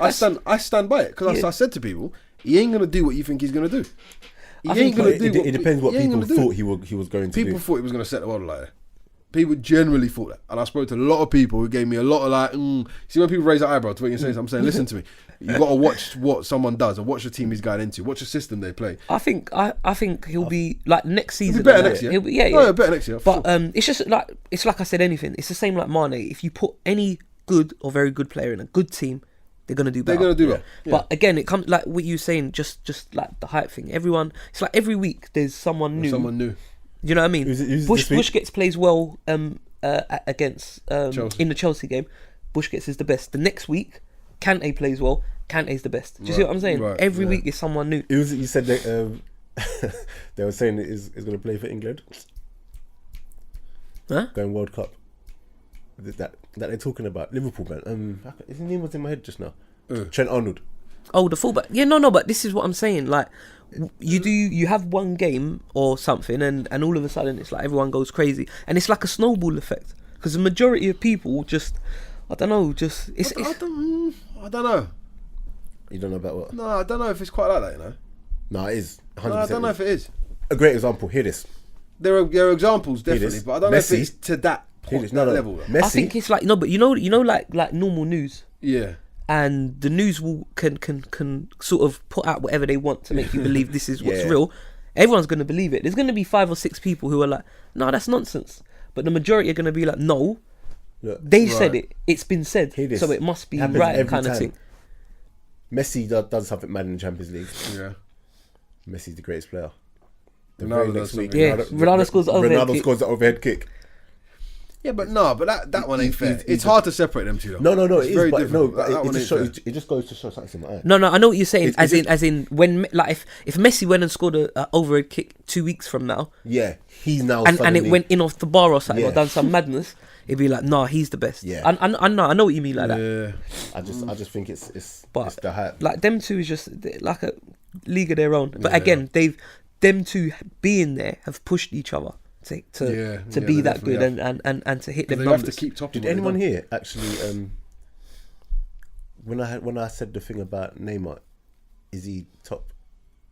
I stand by it because I said to people, he ain't gonna do what you think he's gonna do. It depends what people thought he was going to do. People thought he was gonna set the world alight. People generally thought that, and I spoke to a lot of people who gave me a lot of like. See when people raise their eyebrow to what you're saying, I'm saying, listen to me. You got to watch what someone does and watch the team he's going into. Watch the system they play. I think he'll be like next season. He'll be better next year. Better next year. But it's just like I said. Anything. It's the same like Mane. If you put any good or very good player in a good team, they're gonna do better. They're gonna do well. Yeah. But again, it comes like what you were saying. Just like the hype thing. It's like every week there's someone new. You know what I mean? Busquets plays well against in the Chelsea game. Busquets is the best. The next week, Kante plays well. Kante's the best. Do you see what I'm saying? Right, every week is someone new. You said that they were saying is going to play for England. Huh? Going World Cup. That they're talking about Liverpool, man. His name was in my head just now. Trent Arnold. Oh, the fullback. Yeah, no. But this is what I'm saying. Like, you have one game or something, and all of a sudden it's like everyone goes crazy, and it's like a snowball effect because the majority of people just, I don't know, I don't know. You don't know about what? No, I don't know if it's quite like that. You know. No, it is. 100% No, I don't know if it is. A great example. Hear this. There are examples definitely, but I don't know if it's to that point, that level. Though. Messi. I think it's like no, but you know, like normal news. Yeah. And the news can sort of put out whatever they want to make you believe this is what's real. Everyone's going to believe it. There's going to be 5 or 6 people who are like, no, that's nonsense. But the majority are going to be like, no, they said it. It's been said, so it must be right kind of thing. Messi does something mad in the Champions League. Yeah. Messi's the greatest player. The Ronaldo very next week, Ronaldo scores the overhead kick. scores the overhead kick. Yeah, but that one ain't fair. It's hard to separate them two. No, it's it very is. different. It just goes to show something like that. No, I know what you're saying. As in, when like if Messi went and scored a overhead kick 2 weeks from now, he's now and it went in off the bar or something or done some madness, it'd be like, nah, he's the best. Yeah, I know what you mean like that. Yeah, I just think it's the hype. Like them two is just like a league of their own. But again, them two being there have pushed each other to be that good and to hit them numbers. Have to keep topping. Did anyone here actually when I said the thing about Neymar, is he top?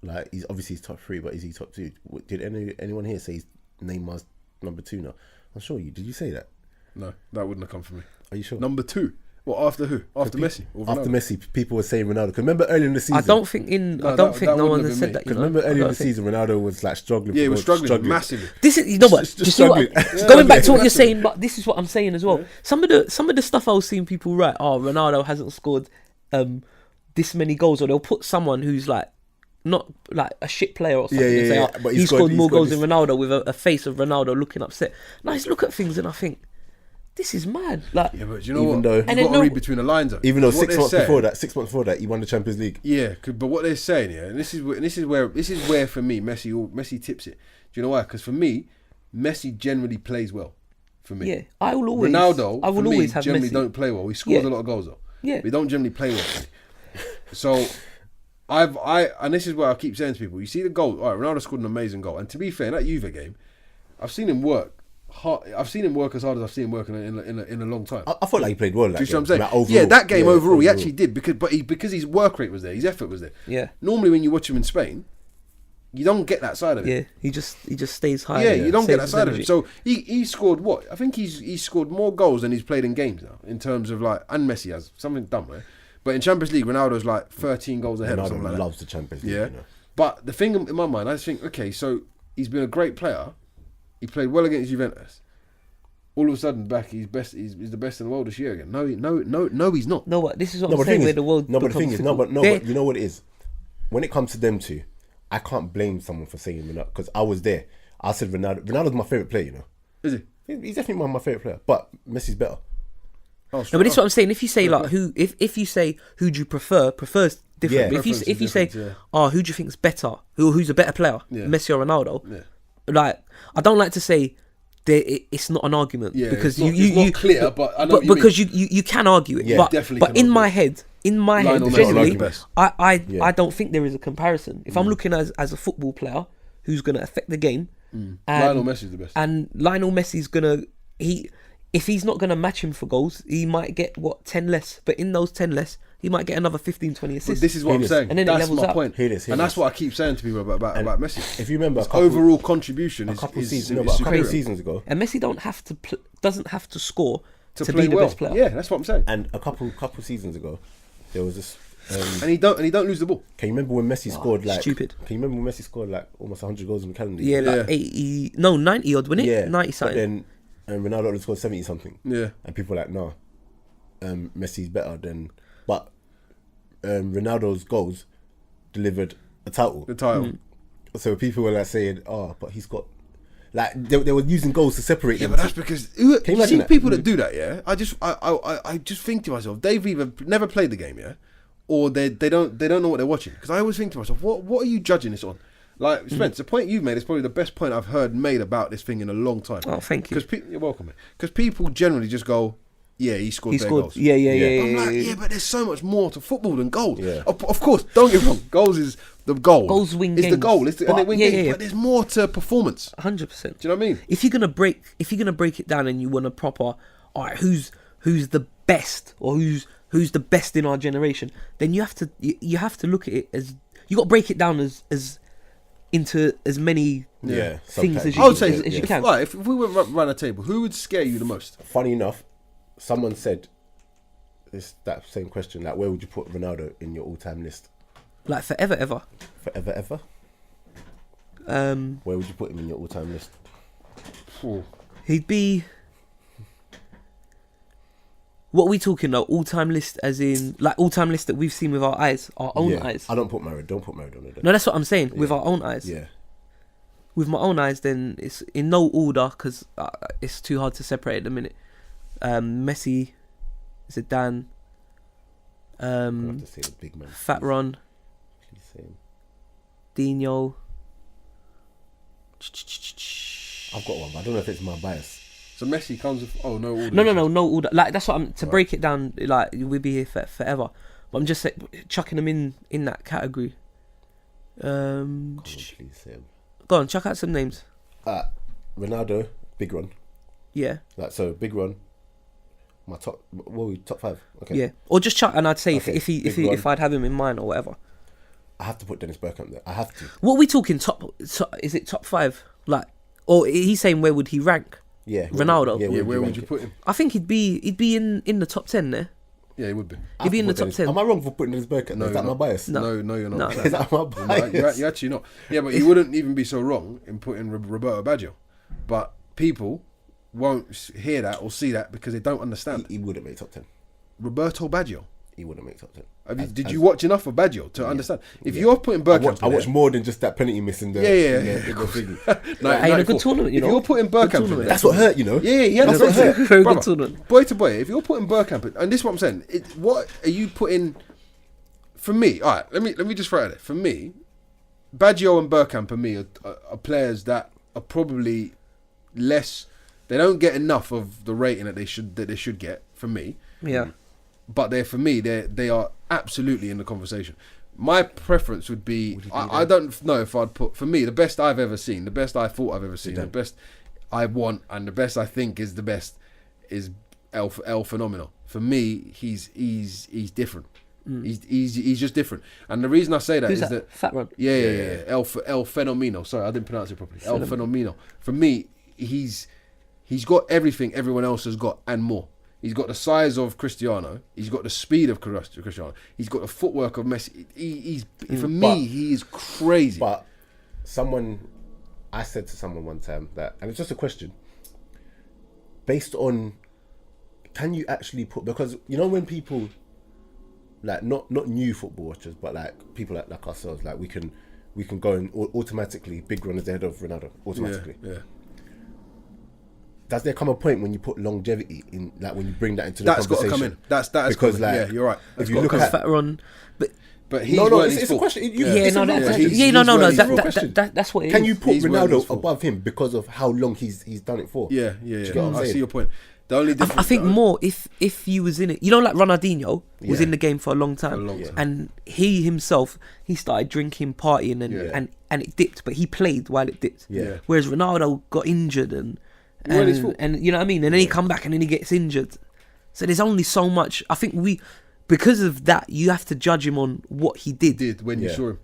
Like he's obviously top 3, but is he top 2? Did anyone here say Neymar's number 2 now? I'm sure you did. You say that? No, that wouldn't have come from me. Are you sure? Number 2. Well, after who? After Messi? After Messi, people were saying Ronaldo. Because remember earlier in the season, I don't think no one has said that. Because remember earlier in the season, Ronaldo was like struggling. Yeah, he was struggling massively. This is going back to what you're saying, but this is what I'm saying as well. Yeah. Some of the stuff I was seeing people write. Oh, Ronaldo hasn't scored this many goals, or they'll put someone who's like not like a shit player or something. And say, but he scored more goals than Ronaldo with a face of Ronaldo looking upset. Now I just look at things and I think, this is mad. Like, yeah, but you know what? You've got to read between the lines. Even though 6 months before that, he won the Champions League. Yeah, but what they're saying, and this is where for me, Messi tips it. Do you know why? Because for me, Messi generally plays well. For me, yeah, I will always have generally Messi. Don't play well. He scores a lot of goals though. Yeah, we don't generally play well. So, and this is where I keep saying to people, you see the goal. All right, Ronaldo scored an amazing goal, and to be fair, in that Juve game, I've seen him work. I've seen him work as hard as I've seen him work in a long time. I felt like he played well. Do you see what I'm saying? Like overall, that game overall, he actually did because his work rate was there, his effort was there. Yeah. Normally, when you watch him in Spain, you don't get that side of it. Yeah, he just stays high. Yeah, you don't get that side of it. So he scored what? I think he's scored more goals than he's played in games now in terms of like, and Messi has something dumb, right? But in Champions League, Ronaldo's like 13 goals ahead. Ronaldo or loves the Champions League. Yeah, you know? But the thing in my mind, I just think, okay, so he's been a great player. He played well against Juventus. All of a sudden, he's the best in the world this year again. No, he's not. No, but this is what I'm saying. Where the world but you know what it is. When it comes to them two, I can't blame someone for saying Ronaldo because I was there. I said Ronaldo. Ronaldo's my favorite player. You know, is he? He's definitely my favorite player. But Messi's better. No, but this is what I'm saying. If you say like if you say who do you prefers different. Yeah. But if you say, Difference, who do you think's better? Who's a better player? Yeah. Messi or Ronaldo? Yeah. Like, I don't like to say it's not an argument because it's not clear, but I know what you because mean. you can argue it. Yeah, but definitely but can in argue my it. head, Lionel Messi generally, is the best. I don't think there is a comparison. If I'm looking as a football player who's going to affect the game, and Lionel Messi is the best. and Lionel Messi's gonna if he's not gonna match him for goals, he might get 10 less. But in those 10 less, he might get another 15, 20 assists. But this is what I'm saying. And then it that's levels my up. point. Here it is, here and it that's is. what I keep saying to people about Messi. If you remember, His overall contribution a is couple is seasons, is a couple superior. seasons ago, And Messi doesn't have to score to play be the well. best player. Yeah, that's what I'm saying. and a couple seasons ago, there was this. And he don't lose the ball. Can you remember when Messi scored like? stupid. Can you remember when Messi scored like almost 100 goals in the calendar? Yeah, year? like 90 odd, wasn't it? Yeah, 90 but something. then Ronaldo only scored 70 something. Yeah. And people were like, no, Messi's better than. But Ronaldo's goals delivered a title. The title. So people were like saying, but he's got. Like they were using goals to separate Yeah, them. but that's because Can you you imagine see that? people that do that. Yeah, I just think to myself, they've either never played the game, yeah, or they don't know what they're watching. Because I always think to myself, what are you judging this on? Like Spence, the point you've made is probably the best point I've heard made about this thing in a long time. Oh, thank you. Because you're welcome, mate. Because people generally just go, yeah, he scored their goals. Yeah. I'm like, yeah, but there's so much more to football than goals. Yeah. Of course, don't get me wrong. Goals is the goal. Goals win It's the games. goal. And they win games. Yeah. But there's more to performance. 100%. Do you know what I mean? If you're gonna break it down and you want a proper, all right, who's the best or who's the best in our generation, then you have to look at it as you got to break it down as into as many things as you, I would say, as you can. Right, if we went around a table, who would scare you the most? Funny enough, someone said that same question. Like, where would you put Ronaldo in your all-time list? Like forever, ever. Forever, ever. Where would you put him in your all-time list? He'd be. What are we talking about? All-time list, as in like all-time list that we've seen with our eyes, our own eyes. I don't put Maradona there. No, that's what I'm saying. With our own eyes. Yeah. With my own eyes, then it's in no order because it's too hard to separate at the minute. Messi, Zidane, I have to say the big man. Fat Ron, Please say him. Dino. I've got one, but I don't know if it's my bias. So Messi comes with no order. No order. Like that's what I'm to break it down. Like we'd be here forever. But I'm just chucking them in that category. Come on, please say him. Go on, chuck out some names. Ronaldo, big run. Yeah. Like so, big run. My top. What were we, top 5? Okay. Yeah. Or just chuck, and I'd say Okay, if I'd have him in mind or whatever. I have to put Dennis Bergkamp there. I have to. What are we talking top? Is it top 5? Like, or he's saying where would he rank? Yeah. Ronaldo. Yeah, where would rank you it? put him? I think he'd be in the top 10 there. Yeah, he would be. I He'd be have in to the put top 10. Am I wrong for putting Dennis Bergkamp? No, Is that you're my not. bias? No. No, you're not. No. Is that my bias? You're actually not. Yeah, but you wouldn't even be so wrong in putting Roberto Baggio. But people won't hear that or see that because they don't understand. He wouldn't make top 10. Roberto Baggio. He wouldn't make top 10. Did you watch enough of Baggio to understand? If you're putting Bergkamp, I watched more than just that penalty miss in the Yeah. in the thing. In a good tournament, you know. If you're putting Bergkamp, in tournament. there, That's what hurt, you know. Yeah, That's that's what what hurt. Very good Brother, tournament. boy to boy, if you're putting Bergkamp, and this is what I'm saying, what are you putting? For me, all right, let me just throw it out there. For me, Baggio and Bergkamp, for me, are players that are probably less. They don't get enough of the rating that they should get. For me, Yeah. but they are absolutely in the conversation. My preference would be I don't know if I'd put, for me, the best I've ever seen, the best I thought I've ever seen, the best I want, and the best I think is the best is El Phenomenal. For me, he's different. He's just different. And the reason I say that Who's is that? that Fat Ron. yeah. El Fenomeno. Sorry, I didn't pronounce it properly. El Fenomeno. For me, he's got everything everyone else has got and more. He's got the size of Cristiano. He's got the speed of Cristiano. He's got the footwork of Messi. For me, he is crazy. But I said to someone one time that, and it's just a question, based on, can you actually put, because you know when people, like not new football watchers, but like people like ourselves, like we can go and automatically big runners ahead of Ronaldo automatically. Yeah. Does there come a point when you put longevity in, like when you bring that into the That's got to conversation? come in. That's because coming. Like, yeah, you're right. If you look at Fat Ron, but But he's No, weren't it's his a fault. question. Yeah, It's no, a real that's question. he's no. weren't his fault. That's what it is. Can you put He's weren't his Ronaldo fault. above him because of how long he's done it for? Yeah. get what I'm I saying? see your point. The only difference, I think more if you was in it, like Ronaldinho was Yeah. in the game for a long time, time. and he himself he started drinking, partying, and it dipped, but he played while it dipped. Yeah. Whereas Ronaldo got injured and weren't his fault. and you know what I mean, and then he come back and then he gets injured. So there's only so much. I think because of that, you have to judge him on what he did, when you Yeah. saw him,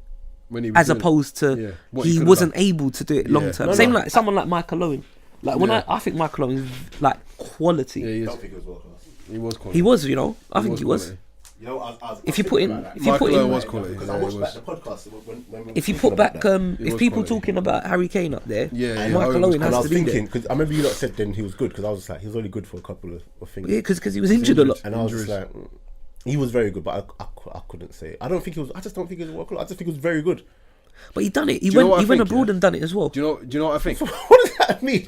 when he was as doing it. opposed to What he he could've wasn't done. able to do it Yeah. long term. No, Same no. like someone like Michael Owen. Like when Yeah. I think Michael Owen is like quality. Yeah, he I is. don't think it was world class. He was quality. He was, I think he was. quality. You know, I was If you put in, if you Michael put Owen in, was quality. because Yeah, I he watched was. back the podcast when we if you were put talking about back, that. if was people quality. talking about Harry Kane up there, Yeah, And Michael Owen was Owen And I has was to be there. thinking, because I remember you lot said then he was good, because I was like, he was only good for a couple of things. Yeah, because he was injured a lot. And I was just Injuries. like, he was very good, but I couldn't say. I just don't think he was world class. I just think he was very good. But he done it. He Do you know went. what I He went think, abroad yeah? and done it as well. Do you know what I think? What does that mean?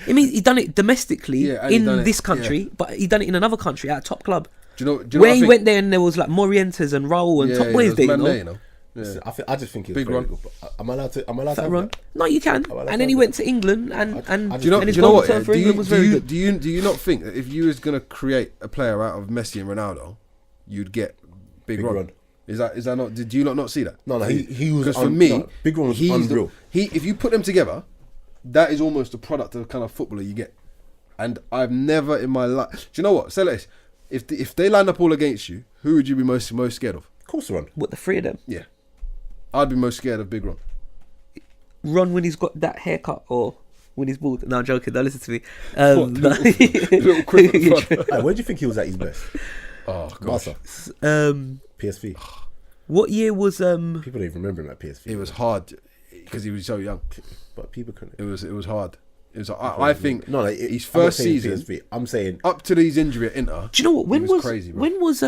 I mean, he done it domestically Yeah, and he done in it- this country, but he done it in another country at a top club. Do you know Where what I he think? went there and there was like Morientes and Raul and top boys there, man you know. there, you know. Yeah. I just think he was Big very run. good. But am I allowed to? Am I allowed to That have run. that? No, you can. Oh, well, And then he that's went to England and I and just- Do you know? and his Do you know goal what? return yeah? for England was very good. Do you not think that if you was gonna create a player out of Messi and Ronaldo, you'd get Big Ron? Ron. Is that not? Did you not see that? No, he was. Because for me, no, Big Ron was he's unreal. if you put them together, that is almost the product of the kind of footballer you get. And I've never in my life. Do you know what? Say like this: if they line up all against you, who would you be most scared of? Of course, Ron. What, the three of them? Yeah, I'd be most scared of Big Ron. Ron when he's got that haircut or when he's bald. No, I'm joking. Don't listen to me. What, little cricket front. Hey, where do you think he was at his best? Oh gosh, Barca, um, PSV. what year was People don't even remember him at PSV. it was hard because he was so young. but people couldn't. It was hard. It was. I think No, his I'm not first saying season PSV. I'm saying up to his injury at Inter. Do you know what? When was was crazy, bro. when was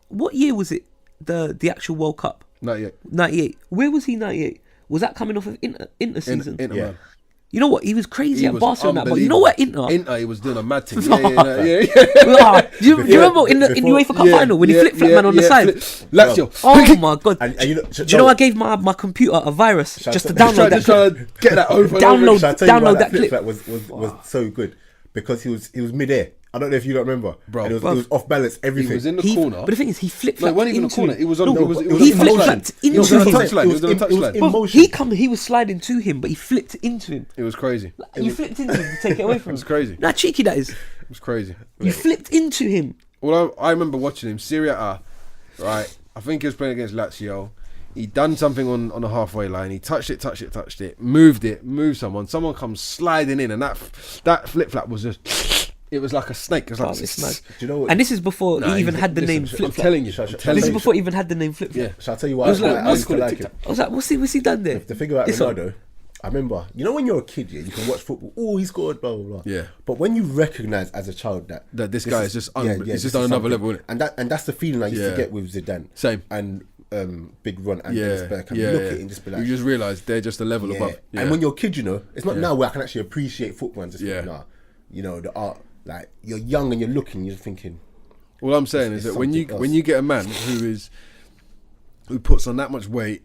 what year was it? The actual World Cup. Not yet. 98. Where was he? 98. Was that coming off of Inter season? Inter, Yeah. man. You know what? He was crazy He at was Barcelona, but you know what? Inter, he was doing a mad thing. Yeah. Ah, do you remember in UEFA Cup final when he flip man on the side? Lazio. Oh my god! And you know, Do you know I gave my computer a virus Shout just to out to- download that Just clip? trying to get that over. Download- Shall I tell you why download that that flip clip. flap was so good? Because he was mid-air. I don't know if you don't remember, Bro. And it was off balance. He Everything. was in the He, corner. but the thing is, he flipped. No, it wasn't even a corner. It was on. No, it was he on flipped the flapped touchline. It was into on the him. touchline. It was on the touchline. in Well, motion. he was sliding to him, but he flipped into him. It was crazy. You flipped into him to take it away from him. It was crazy. Nah, cheeky that is. It was crazy. You flipped into him. Well, I remember watching him Serie A, right? I think he was playing against Lazio. He done something on the halfway line. He touched it, moved someone. Someone comes sliding in, and that flip flap was just. It was like a snake. It was like. Oh, it's mad. Do you know what? And this is before Nah, he even had the listen, name I'm Flip Flap. telling you. Shall I I'm tell telling This is you. before he even had the name Flip Flap. Yeah. Shall I tell you It why? was like, I used to like TikTok. it. I was like, what's he done there? The thing about This one. Ronaldo, I remember, you know, when you're a kid, yeah, you can watch football. Oh, he scored, blah blah blah. Yeah. But when you recognise as a child that That this guy is just yeah, it's this just is on another something. level, innit? And that's the feeling I used Yeah. to get with Zidane. Same. And Big Ron and Yeah, Dennis Bergkamp. yeah. You look at it and just be like, you just realise they're just a level yeah. above. Yeah. And when you're a kid, you know, it's not now where I can actually appreciate football and just Yeah. think, nah, you know, the art. Like you're young and you're looking, you're thinking. All I'm saying is It's that when something you get a man who puts on that much weight,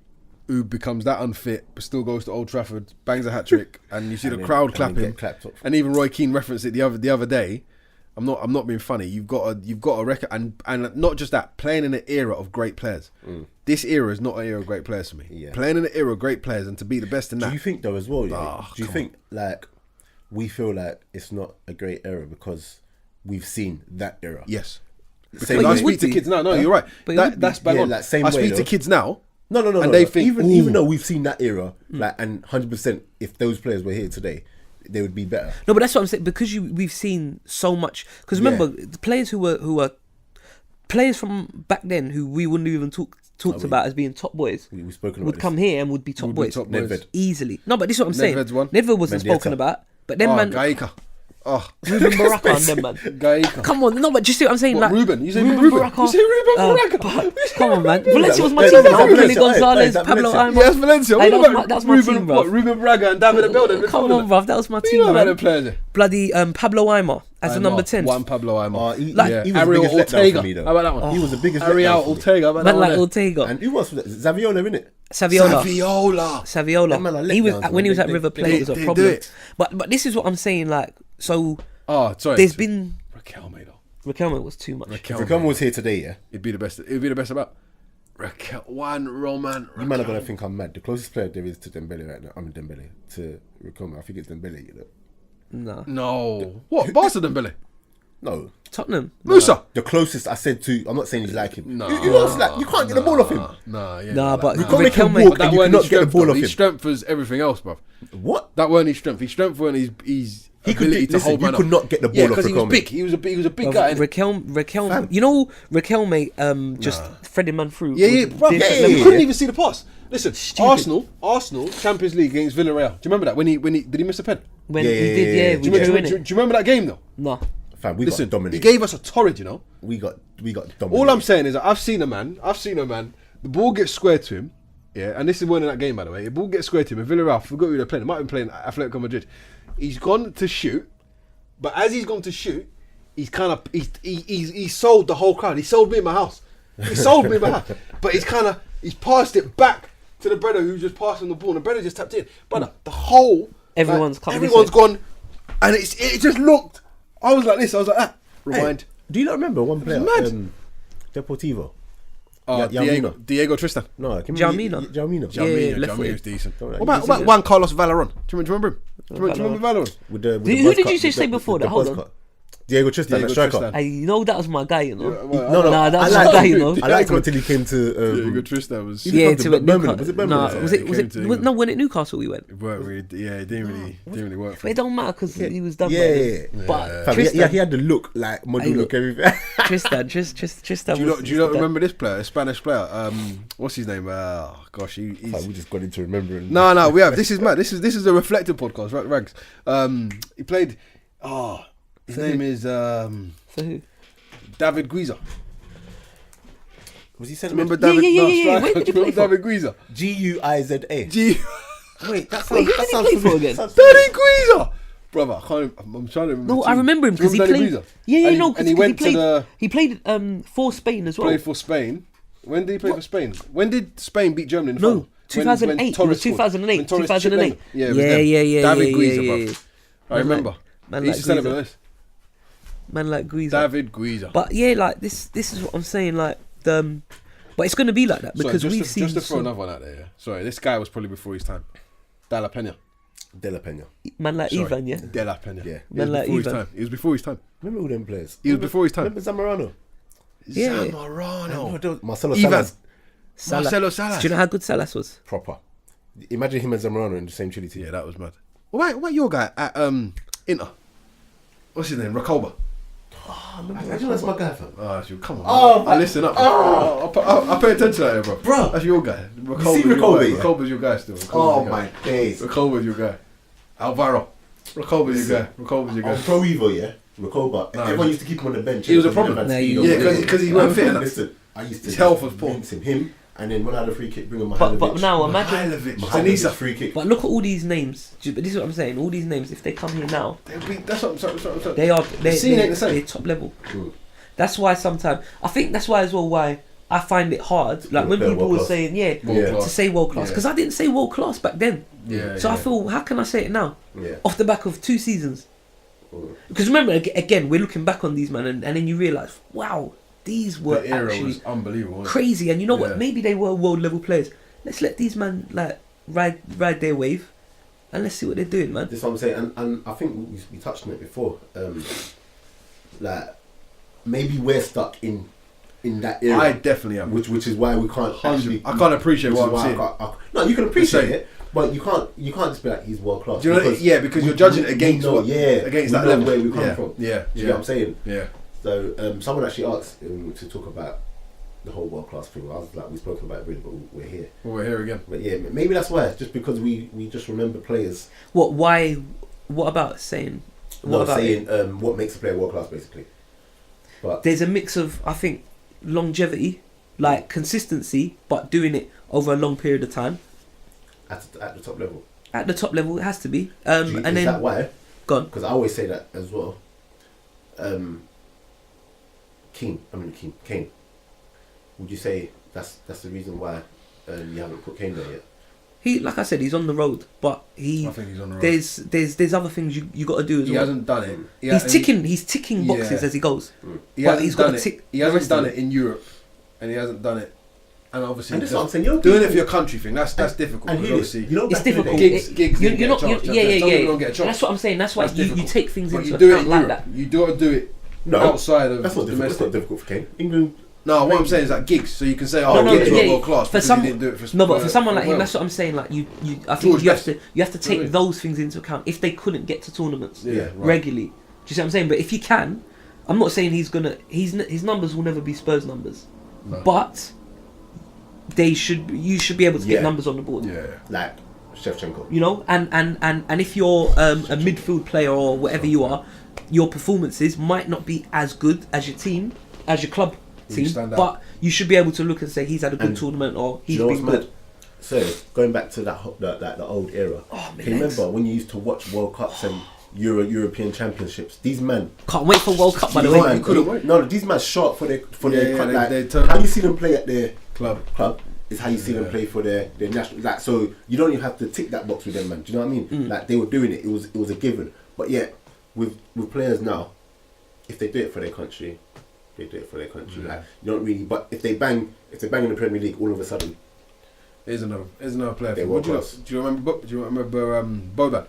who becomes that unfit, but still goes to Old Trafford, bangs a hat trick, and you see And the then- crowd and clap then him, get clapped up. and even Roy Keane referenced it the other day. I'm not being funny. You've got a record, and not just that, playing in an era of great players. This era is not an era of great players for me. Yeah. Playing in an era of great players and to be the best in Do that. you think though as well? Yeah, Ah, do you come think like we feel like it's not a great era because we've seen that era? Yes. Because Same But I it way- speak to would kids be. now. No, you're right. But it would be. That's bang Yeah, on. like same I way, speak to though. kids now. No. And they think, even ooh. even though we've seen that era, like, and 100%, if those players were here today, they would be better. No, but that's what I'm saying, because we've seen so much. Because remember, the players who were players from back then who we wouldn't even talked about as being top boys We've spoken about would this. come here and would be top Would be boys top boys. Nedved. easily. No, but this is what I'm saying. Nedved's one. Nedved wasn't Mendieta. spoken about, but then man, Gaika. Oh, Ruben Baraka and them, man. Gaika. Come on, no, but just see what I'm saying. What, Like Ruben? You say Ruben? Baraka. You say Ruben Baraka? Come on, man. Valencia was my Hey, team. that's Now. Willie Valencia. Hey, Gonzalez, that's Pablo Valencia. Aimar. Yes, Valencia. Hey, What that was about my Ruben? team, bro. What, Ruben Braga and David Abel? Come on, bruv. That was my You team, know about the man. players there. Bloody Pablo Aimar as the number 10. One Pablo Aimar. He Like- was the Ariel biggest letdown Ortega. for me, though. How about that one? He was the biggest Ariel letdown for me. Ortega. How about that Man one like there? Ortega. And who was that? Zaviola, innit? Saviola. Saviola. Them man are He was letdowns, when he was man. at River They- Plate, it was a they problem. do it. But this is what I'm saying. Like, so Oh, sorry. there's been Raquelme though. Raquelme was too much. If Raquelme was here today, yeah, It'd be the best. It'd be the best about Raquel. One Roman. you man are gonna think I'm mad. The closest player there is to Dembele right now. I mean Dembele to Raquelme. I think it's Dembele. You know? Nah, No. What? Barca Dembele. No, Tottenham. Musa. the closest I said to. I'm not saying you like him. No. You else like you can't get the ball off him. Nah, yeah. Nah, but You can't make him Raquelme- walk But that and you weren't cannot his get the strength. ball Though. off His him. strength was everything else, bruv. What? That weren't his strength. His strength weren't his He could ability do- to listen, hold you man could up. not get the ball Yeah, off because he was Raquelme. big. He was a big guy. innit? Raquelme. Fam. You know Raquelme just threaded man through. Yeah, with bruv. the- yeah, You yeah. couldn't even see the pass. Listen, Stupid. Arsenal, Champions League against Villarreal. Do you remember that when he did he miss a pen? When Yeah, he yeah, did, yeah, yeah, yeah. we Do drew you in it. remember that game though? No, Fam, we Listen, got dominated. he gave us a torrid. You know. we got dominated. All I'm saying is that I've seen a man. The ball gets squared to him. Yeah, and this is one in that game, by the way. The ball gets squared to him. And Villarreal, I forgot who they're playing. They might have been playing Atletico Madrid. He's gone to shoot, but as he's gone to shoot, he's kind of he sold the whole crowd. He sold me in my house. He sold me in my house. But he's passed it back to the brother who just passed him the ball, and the brother just tapped in. Brother, the whole Everyone's coming this everyone's way. gone, and it just looked. I was like this. I was like that. Rewind. Hey, do you not remember one player? mad. Deportivo. Diego Tristan. No, Jaumino. Jaumino. Yeah, left Jaumino's footed. decent. Don't What like- about Juan Carlos Valeron? Do you remember him? Do you remember Valeron? With the Who buzz did cut, you say with before with that? Hold buzz on. cut. Diego Tristan, Diego the striker. Tristan. I know that was my guy, you know. No, Nah, that was I my liked guy, him. you know. I liked him until he came to. Diego Tristan was. Yeah. Yeah, come to to Newcastle. Birmingham. Was it Birmingham? Nah, Yeah, was he it? Was came it? to Was, England. no, when at Newcastle we went. It weren't really, it didn't really work for But it him. don't matter because he was done. Yeah, by yeah, then. yeah. But Fam, Tristan, yeah, he had the look like model look everything. Tristan. Do you not remember this player, a Spanish player? What's his name? Gosh, he's. We just got into remembering. No, we have. This is mad. This is a reflective podcast, right? Rags. He played. His name is So who? David Guiza. Was he sent? Remember Yeah, David? yeah, no, yeah, yeah. striker. Where did he Do you remember play for? David Guiza? Guiza. G. Wait, that Wait, who did he play for again? David Guiza. Brother, I can't. I'm trying to remember. No, the I team. remember him Do you because he remember played. David Guiza? Yeah, And no, and because he he went played. to the. He played for Spain as well. Played for Spain. When did he play for Spain? When did Spain beat Germany in the No, final? 2008. It Torres was scored. 2008. When Torres chipped 2008. them. Yeah, it was Yeah, them. yeah, David yeah, Guiza, yeah, bro. yeah. I remember. Man He used to like celebrate Guiza. this. Man like Guiza. David Guiza. But yeah, like this is what I'm saying. Like but it's gonna be like that because Sorry, we've seen. just to throw another one out there. Yeah. Sorry, this guy was probably before his time. De La Pena. De La Pena. Man like Sorry. Ivan, yeah. De La Pena. Yeah. He was Man like before his Ivan. time. He was before his time. Remember all them players? He was before his time. Remember Zamorano? Yeah. Zamorano. Marcelo Ivan. Salas. Salah. Marcelo Salas. Do you know how good Salas was? Proper. Imagine him and Zamorano in the same Chile team. Yeah, that was mad. What about your guy at Inter? What's his name? Rakoba. Imagine that's my guy, fam. Come on. Oh, man. Listen up. I pay attention to that, bro. Bro. That's your guy. see Rakoba's your Rakoba, guy. yeah? Rakoba's your guy still. Oh my days. Rakoba's your guy. Alvaro. Rakoba's your guy. Rakoba's your On guy. Pro Evo, yeah? Rakoba. Nah, Everyone used to keep him on the bench. He was a because problem. never had Nah, speed he- or Yeah, whatever. because he weren't fit enough. Listen, I used to His health was poor. rinse him, and then when I had a free kick, bring him But now imagine. Mihailovic. Mihailovic, Zanisa. free kick. But look at all these names. But this is what I'm saying. All these names, if they come here now, That's what I'm sorry. they are scene ain't the same. they're top level. Mm. That's why sometimes I think that's why as well why I find it hard. Like when They're people world were class. saying World to class. say world class Yeah. because I didn't say world class back then. Yeah. So I feel how can I say it now Yeah. off the back of 2 seasons? Mm. Because remember again we're looking back on these man and then you realise wow these were the era actually was unbelievable. Wasn't it? crazy and you know Yeah. what maybe they were world level players. Let's let these man like ride their wave and let's see what they're doing, man. This is what I'm saying, and I think we touched on it before. Like maybe we're stuck in that era, I definitely am. which is why we can't actually. I can't appreciate which what is I'm why seeing. no, you can appreciate Same. it, but you can't just be like he's world class. Do you know? Because you're judging it against know, what? against Against we that know level. where we come Yeah. from. Yeah. Do you know what I'm saying? Yeah. So someone actually asked to talk about the whole world class thing. I was like, we've spoken about it really, but we're here. Well, we're here again. But yeah, maybe that's why. Just because we just remember players. What about saying What about saying what makes a player world class, basically. But there's a mix of, I think, longevity, like consistency, but doing it over a long period of time. at the top level. At the top level, it has to be. Is And then that why? gone. Because I always say that as well. Kane. Would you say that's the reason why you haven't put Kane there yet? He, like I said, he's on the road, but I think he's on the road. there's other things you got to do as He well. hasn't done it. He's ticking boxes as he goes. He But hasn't he's got done to it. tick He the hasn't rest done of it in Europe, and he hasn't done it. And obviously, And that's what I'm saying. doing it for your country thing, that's difficult. And because hear this, obviously, It's back in the difficult. day, gigs You're didn't get a not. chance. Yeah. Some people don't get a chance. That's what I'm saying. That's why That's you difficult. take things But into you do it account in like Europe. that. You got to do it No, outside of that's not difficult. That's domestic. not difficult for Kane. England. No, what I'm saying is like gigs, so you can say, No, gigs were world class for because some, he didn't do it for. no, but for someone like him, Wales. that's what I'm saying. Like I think George you have Best. to Yeah. take those things into account if they couldn't get to tournaments Yeah, right. regularly. Do you see what I'm saying? But if you can, I'm not saying he's gonna. His numbers will never be Spurs numbers, No. but you should be able to get Yeah. numbers on the board. Yeah. Like Shevchenko. You know, and if you're a midfield player or whatever you are, your performances might not be as good as your team, as your club You team, stand out. but you should be able to look and say he's had a good And tournament or Do he's you know what's been good. mad? So going back to the old era. Oh, my Can you legs. remember when you used to watch World Cups and European Championships? These men. Can't wait for World Cup, by the These way. man- you couldn't wait. No, these men shot for their Yeah, like, they turn- how you see them play at their Club. is how you see them play for their national. Like, so you don't even have to tick that box with them, man. Do you know what I mean? Like they were doing it. It was a given. But yeah, with players now, if they do it for their country, they do it for their country. Like you don't really. But if they bang in the Premier League, all of a sudden Here's another player. They're What world-class. do you remember Boban?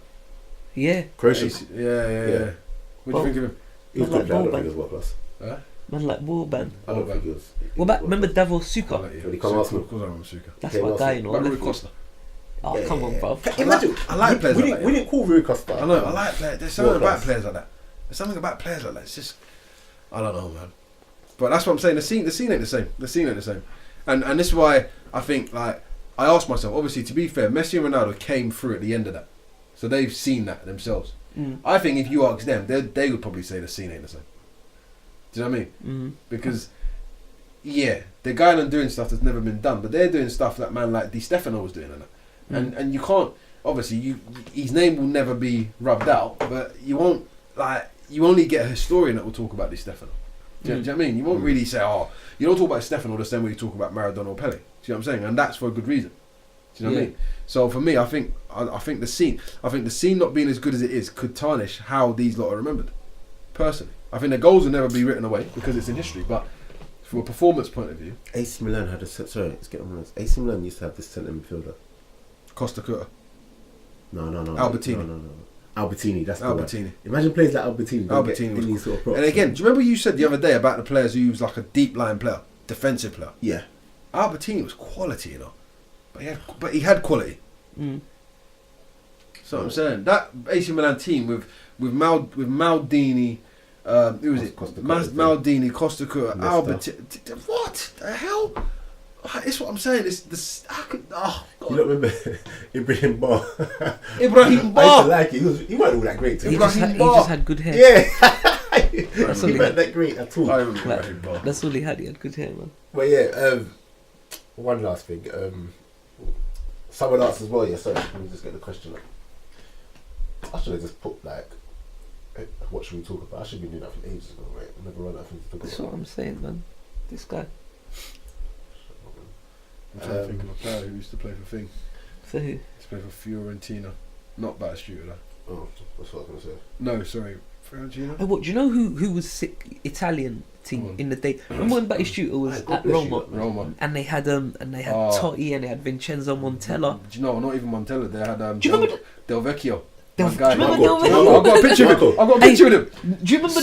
Yeah, Croatia. Yeah. What do you think of him? He was Like good. But I don't Boban. think he was world class. Huh? man, like Warban. I don't think he was. What about remember Davor Suka? When he come Arsenal. Of course I remember Suka. That's Yeah, my Arsenal. guy, you know. But Rui left foot. Costa. Oh, come on, bro. Imagine. I like players we like didn't, that, we didn't call Rui Costa. I know. I like players. There's something World about class. players like that. There's something about players like that. It's just, I don't know, man. But that's what I'm saying. The scene ain't the same. The scene ain't the same. And this is why I think, like, I asked myself. Obviously, to be fair, Messi and Ronaldo came through at the end of that, so they've seen that themselves. I think if you ask them, they would probably say the scene ain't the same. Do you know what I mean? Because yeah, they're going and doing stuff that's never been done, but they're doing stuff that man like Di Stefano was doing, and you can't. Obviously, his name will never be rubbed out, but you won't you only get a historian that will talk about Di Stefano. Do you know what I mean? You won't really say, you don't talk about Stefano the same way you talk about Maradona or Pele. Do you know what I'm saying? And that's for a good reason. Do you know what I mean? So for me, I think the scene not being as good as it is could tarnish how these lot are remembered. Personally, I think the goals will never be written away because it's in history. But from a performance point of view, AC Milan had let's get on this. AC Milan used to have this centre midfielder. Costa Curta, No. Albertini. No. Albertini, that's the Albertini. one. Imagine players like Albertini. Albertini was these sort of props. And again, do you remember you said the other day about the players who was like a deep line player, defensive player? Yeah. Albertini was quality, you know, but he had quality. So I'm saying that AC Milan team with Maldini, who was it? Costa Maldini, Costa Curta, Nesta. Albert. What the hell? It's what I'm saying. It's this. You don't remember Ibrahim Bar? Ibrahim I used to Bar. like it. He wasn't all that great. To He me. just had good hair. Yeah. He all he wasn't that great at all. I remember Like, Ibrahim Bar. that's all he had. He had good hair, man. But yeah, one last thing. Someone asked as well. Yeah, sorry. Let me just get the question up. I should have just put like, what should we talk about? I should be doing that from ages ago, right? I never run out of things to talk That's about. what I'm saying, man. This guy. I'm trying to think of a player who used to play for Thing. So who? He used to play for Fiorentina. Not Battistuta though. Oh, that's what I was gonna say. No, sorry. Fiorentina? Oh, what? Do you know who was sick? Italian team in the day. Remember when Battistuta was God at bless you, Roma, man. Roma. and they had Totti and they had Vincenzo Montella. Do you know? Not even Montella. They had Do you remember Del Vecchio. Del- My guy. do you remember Marco. Del Vecchio? I've got a picture of him. I've got a picture of him. Do you remember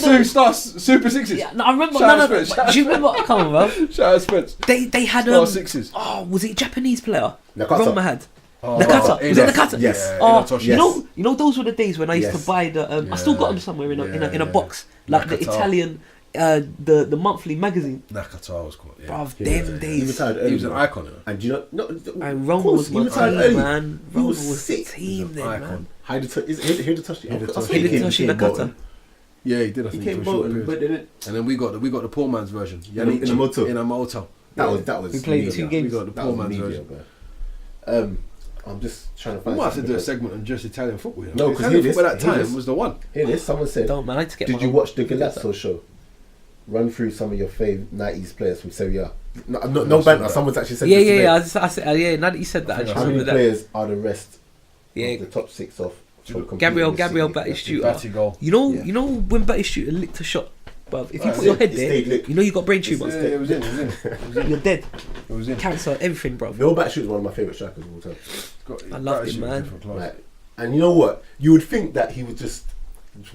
Super Sixes. Yeah, no, I remember. Shout No, out no, Spence. but do you remember? Come on, bro. Shout out Spence. They had Star Sixes. Oh, was it a Japanese player? Nakata. Roma had. Oh, Nakata. Was it Nakata? Yes. Yeah, Oh, Inatoshi. Yes. you know those were the days when I used Yes. to buy the. I still got them somewhere in a box, like the Nakata. the monthly magazine. Nakata was called. Yeah. Bruv, Yeah. them He days. retired early. He was an bro. icon. You know? And do you know, no, And of Roma course, was he my retired team, early. man. He Roma was was sick. the team He's then, an man. Hidetoshi Hidetoshi Nakata. Yeah, he did. I He think came for a short Bolton, period. but then And then we got the poor man's version. In a motor. In a motor. that was We played media. 2 games. We got the That poor was man's media, version. bro. I'm just trying to We find. might have to something do a because- segment on just Italian football. You know? No, 'cause Italian hear football this, at that hear time this. was the one. Hear this? Someone said, Don't man, I need to get "Did my you own- watch the Galazzo show? Run through some of your fave '90s players from Serie A." No banter. Someone's actually said Yeah, this yeah, today. yeah. I said, yeah. Now that you said that, I think just How many remember that. players are the rest Yeah, of the top 6 of Gabriel City? Batistuta. Batty goal. You know, Yeah. you know when Batistuta licked a shot, bruv. If you Right, put your head it there, stayed licked. you know you got brain Yeah, tumor. it was in. It was in. It was in. You're dead. It was in. Cancer, everything, bruv. Bill Batshuayi is one of my favourite strikers of all time. I loved him, man. Right. And you know what? You would think that he would just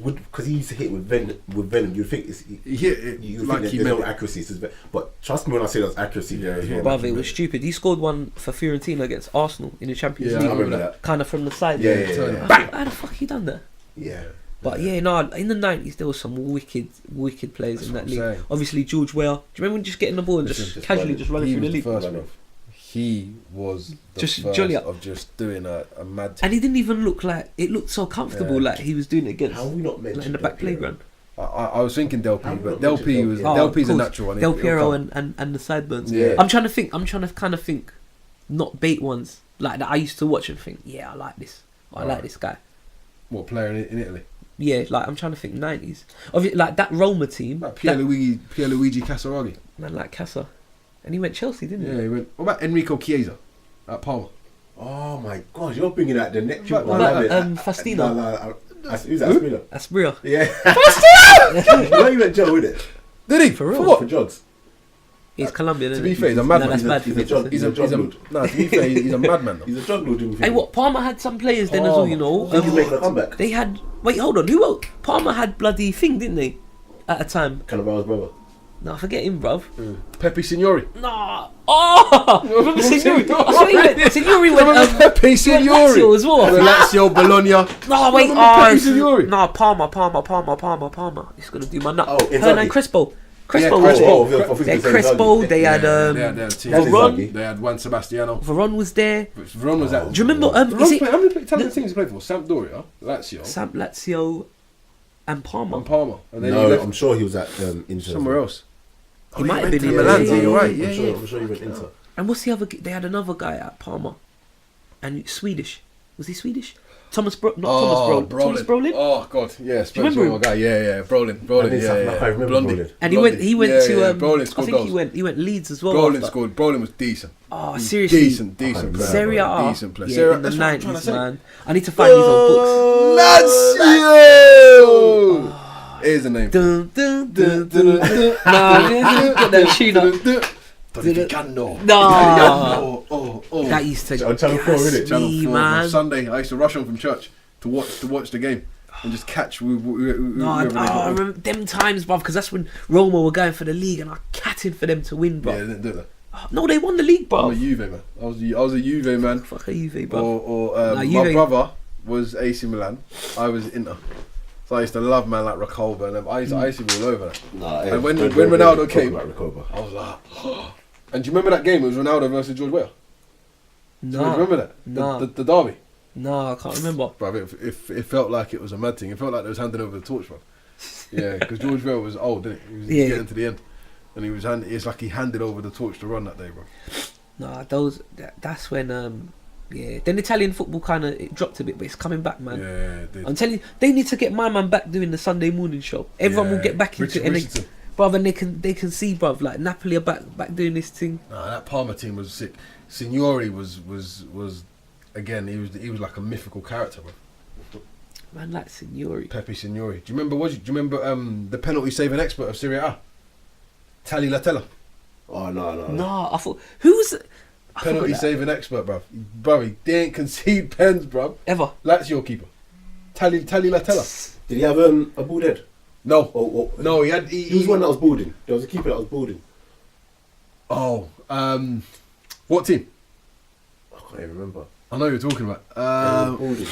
because he used to hit with venom. You'd think He hit it you like think he there's meant no it. accuracy. But trust me when I say there's accuracy there as well. Bruv, it was stupid. He scored one for Fiorentina against Arsenal in the Champions Yeah, I League. remember that. Kind of from the side. Yeah, there. yeah, yeah, yeah. I thought, how the fuck he done that? Yeah. But yeah, no, in the 90s there was some wicked players That's in what that I'm league. saying. Obviously George Weah. Do you remember when just getting the ball and Listen, just just casually running. just running He through the was league? the first, Running. bro. He was the Just first jolly up. of just doing a mad. And he didn't even look like it looked so comfortable, Yeah. like he was doing it against How have we not mentioned like in the back Del Piero? playground. I was thinking Del P, How but not Del mentioned P Del was Piero? Del P's a of course. natural one. Del He'll Piero come. and the sideburns. Yeah. I'm trying to kind of think, not bait ones like that I used to watch and think, yeah, I like this. I like Alright. this guy. What player in Italy? Yeah, like I'm trying to think 90s. Obviously, like that Roma team, Like that, Pierluigi Casaroli. man, like Casa, and he went Chelsea, didn't Yeah, he went. What about Enrico Chiesa at Parma? Oh my god, you're bringing out the neck. But- Faustino. Who's that? Aspina? That's real. Yeah. You know you went Joe with it. Did he? For real? For what? For Jogs. He's Colombian, To isn't be he? fair, he's a No, madman. that's bad for He's me a to drug say. He's a lord. no. To be fair, he's a madman though. He's a drug lord. Hey, what? Parma had some players then as well, you know. He's making a comeback. They had. Wait, hold on. Who else? Parma had bloody thing, didn't they? At a time. Cannavaro's brother. No, forget him, bruv. Pepe Signori. Nah. Oh! Remember Signori? I swear he went. Signori went. Pepe He went Signori. Lazio as well. Lazio, Bologna. No, wait. Remember Oh, Pepe Signori? no, Parma. It's gonna do my nut. Oh, Inzaghi. Hernan Crespo. Crespo Yeah, was Crespo. there. I thought They he had was gonna say Crespo. Inzaghi. They had They had a team. Veron. They had Juan Sebastiano. Veron was there. Veron was at. Do you remember? Veron Is it played- how many Italian teams he played for? Sampdoria, Lazio, Sam Lazio and Parma? and Parma, and then he No, left I'm sure he was at Inter. somewhere else. He might have been to in Milan, Milan. you're right. I'm Yeah. sure he went Inter. And what's the other? They had another guy at Parma, and Swedish. Was he Swedish? Thomas Thomas Brolin. Oh god, yeah, Spence remember was him? my guy. Yeah, Brolin. I can't remember Blondie. Brolin. And he went to Brolin I scored think goals. he went Leeds as well. Brolin after. scored. Brolin was decent. Oh, seriously. Decent remember. player. Serie A. Decent player. Yeah, Serie- in the that's what I'm trying to 90s, say. man. I need to find these on books. Lazio. Here's the name. Dun, dun, dun, dun, dun. Nah, get that tune up. Italiano. Nah. Oh. That used to On Channel 4, gas innit? Channel me, 4. man. Sunday, I used to rush home from church to watch the game and just catch. No, I remember them times, bruv, because that's when Roma were going for the league and I catted for them to win, Yeah, bruv. they didn't do that. No, they won the league, I'm a bruv. Juve man. I was a Juve man. Fuck a Juve, bruv. Or Nah, my Juve- brother was AC Milan. I was Inter. So I used to love man like Recoba and them. I used to be all over that. Nah, And when Ronaldo talk came, about Recoba. I was like, and do you remember that game? It was Ronaldo versus George Weah. Do you Nah, remember that? Nah. The derby. nah, I can't remember. Bruv, it felt like it was a mad thing. It felt like they was handing over the torch, bro. Yeah, because George Weah was old, didn't he? He was Yeah. getting to the end. And it's like he handed over the torch to run that day, bro. Nah, that's when then Italian football kind of dropped a bit, but it's coming back, man. Yeah, it did. I'm telling you, they need to get my man back doing the Sunday morning show. Everyone will get back into it, and Richardson. bruv, and they can see, bruv, like Napoli are back doing this thing. Nah, that Parma team was sick. Signori was again. He was like a mythical character, bro. Man, like Signori. Pepe Signori. Do you remember the penalty saving expert of Serie A? Tali Latella. Oh, no. Nah, I thought who was I Penalty forgot that. saving expert, bro. Bro, he didn't concede pens, bro. Ever. That's your keeper. Tali Latella. Did he have a bald head? No. No, he had. he was one that was balding. There was a keeper that was balding. Oh, what team? I can't even remember. I know who you're talking about. He was balding.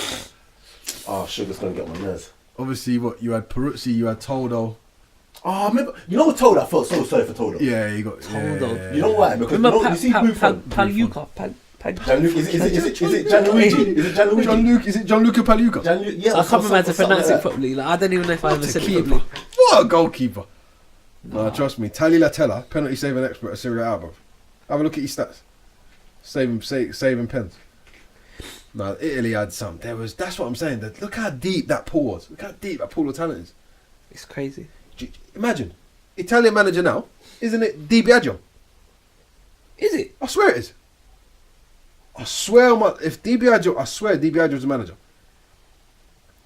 Oh, sugar's gonna get on my nerves. Obviously, what you had Peruzzi, you had Toldo, Oh, I remember. You know what Told? I felt so sorry for Told. Yeah, he got. Toldo. You know why? Because Remember you see Buffon. Pagliuca? Gianluca, is it Gianluigi? Is it Gianluigi? Is it Gianluca Pagliuca? Yeah, I can't remember how to pronounce it properly. Like, I don't even know if I ever said it properly. What a goalkeeper! No, trust me. Tally Latella, penalty saving expert at Serie A, bro. Have a look at your stats. Saving pens. No, Italy had some. That's what I'm saying. Look how deep that pool was. Look how deep that pool of talent is. It's crazy. Imagine, Italian manager now, isn't it Di Biagio? Is it? I swear it is. I swear, if Di Biagio, I swear Di Biagio's the manager.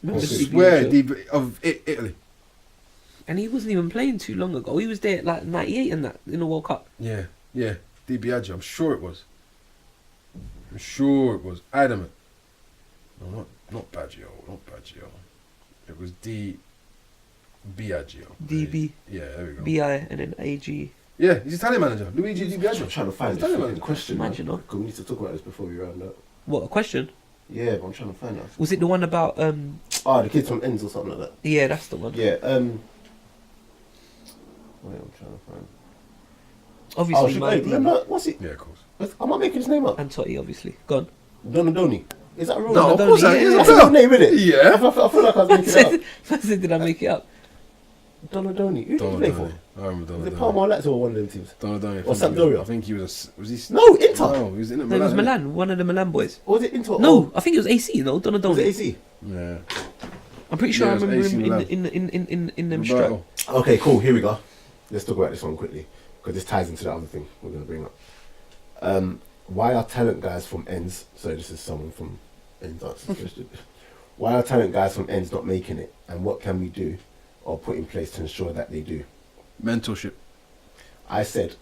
Remember I Di swear Biagio? of Italy. And he wasn't even playing too long ago. He was there at like 98 and that in the World Cup. Yeah, Di Biagio. I'm sure it was. Adamant. No, not Baggio. It was Di Biagio. DB. Yeah, there we go. BI and then AG. Yeah, he's Italian manager. Luigi Di Biagio. I'm trying to find the question. Imagine, man. We need to talk about this before we round up. What, a question? Yeah, but I'm trying to find out. Was it the one about the kids from Ends or something like that? yeah, that's the one. Yeah. Wait, I'm trying to find. Obviously remember, what's it? Yeah, of course. Am I making his name up? and Totti, obviously. Gone. Donadoni. Is that a real No, name? of course yeah, that is. yeah. That's a real name, isn't it? Yeah. I feel like I was making it up. Did I make it up? Donadoni. Who did he play for? I remember Was it Donadoni. Parma or Lazio or one of them teams? Donadoni. Or Sampdoria? I think he was he? No, Inter. No, he was in No, it was Milan, one of the Milan boys. Or was it Inter? No, I think it was AC, no? Was it Donadoni. AC? Yeah. I'm pretty sure Yeah, I it was remember AC him Milan. in them Roberto. strap. Okay, cool. Here we go. Let's talk about this one quickly because this ties into the other thing we're going to bring up. Why are talent guys from Ends? So this is someone from Ends answers this question. Why are talent guys from Ends not making it, and what can we do or put in place to ensure that they do? Mentorship. I said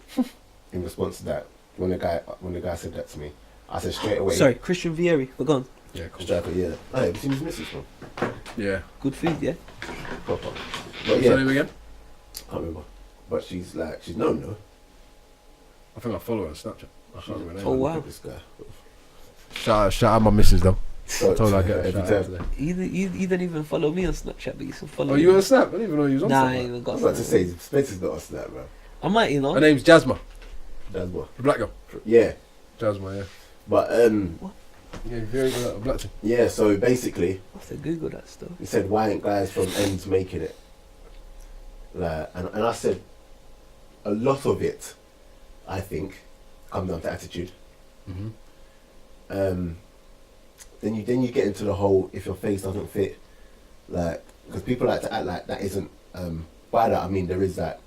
in response to that when the guy said that to me, I said straight away. Sorry, Christian Vieri, we're gone. Yeah, cool. Striker, yeah. Oh, have you seen his missus, man? Yeah. Good food, yeah? Proper. But What's her yeah, name again? can't remember. But she's known though. I think I follow her on Snapchat. I can't remember her name. Oh, wow. Look at this guy. Shout out my missus though. So, Told her I get a every shout out time. today. You don't even follow me on Snapchat, but you still follow Oh, me. you on Snap? I didn't even know you was on Nah, I Snap. ain't even I got was about to Snapchat. say Spencer's not us that, bro. I might, you know. Her name's Jasma. That's what. The black girl. Yeah, Jasma, yeah. but Yeah, very good. Black team. yeah. So basically, I have to Google that stuff. he said, "Why ain't guys from Ends making it?" Like, and I said, a lot of it, I think, comes down to attitude. Mm-hmm. Then you get into the whole if your face doesn't fit, like because people like to act like that isn't. By that I mean there is that.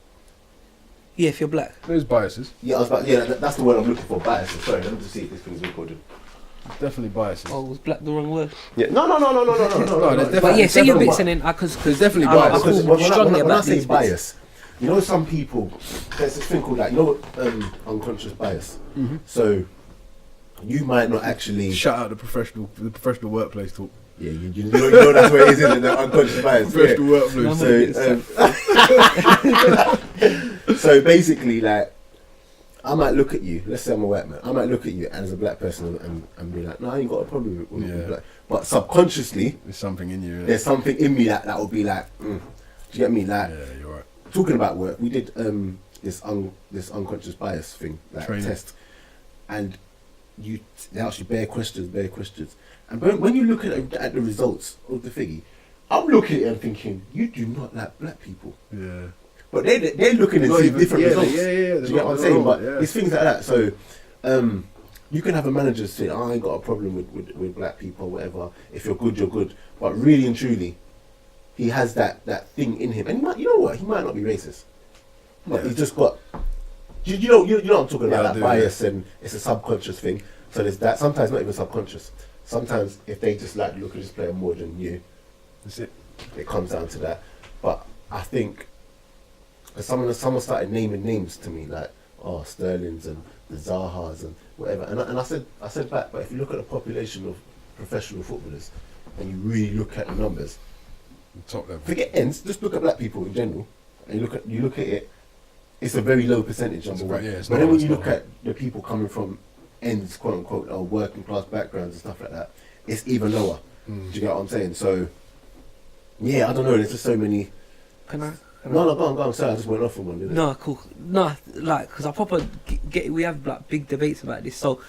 Yeah, if you're black. There's biases. Yeah, I was about. Yeah, that's the word I'm looking for. Bias. Sorry, let me just see if this thing's recorded. Definitely biases. Oh, was black the wrong word? Yeah, no. there's But yeah, say your definitely bits and then because There's definitely I bias. Because feel when strongly I about say these bias, bits. you know, some people there's this thing called unconscious bias. Mm-hmm. So you might not actually. Shout out the professional workplace talk. Yeah, you know that's where it is, isn't it? The unconscious bias. Professional Yeah. workplace. So basically, like, I might look at you. Let's say I'm a white man. I might look at you as a black person and be like, "No, I ain't got a problem with Yeah. black." But subconsciously, There's something in you. there's something in me that will be like, do you get me? Like, Yeah, you're right. talking about work, we did this unconscious bias thing, like Training. test, and they ask you bare questions, and when you look at the results of the thingy, I'm looking at it and thinking, you do not like black people, Yeah. but they're looking and Not see even- different yeah, results. yeah. Do you get what I'm saying? But it's things like that. So you can have a manager say, I ain't got a problem with black people or whatever. If you're good, you're good. But really and truly, he has that thing in him, and he might, you know what? He might not be racist, but he's just got. You know what I'm talking about? Yeah, I That do, bias, and it's a subconscious thing. So there's that. Sometimes not even subconscious. Sometimes if they just like look at this player more than you, That's it. it comes down to that. But I think someone started naming names to me like Sterling's and the Zahas and whatever, and I said back. But if you look at the population of professional footballers and you really look at the numbers, Top level. forget Ends, just look at black people in general, and you look at it. It's a very low percentage, number one. Yeah, it's but not- then when it's you not look high. at the people coming from Ends, quote unquote, or working class backgrounds and stuff like that, it's even lower. Do you get what I'm saying? So, yeah, I don't know. There's just so many. Can I No, go on. Sorry, I just went off on one, didn't it? No, cool. No, like, because I proper get. We have like big debates about this. So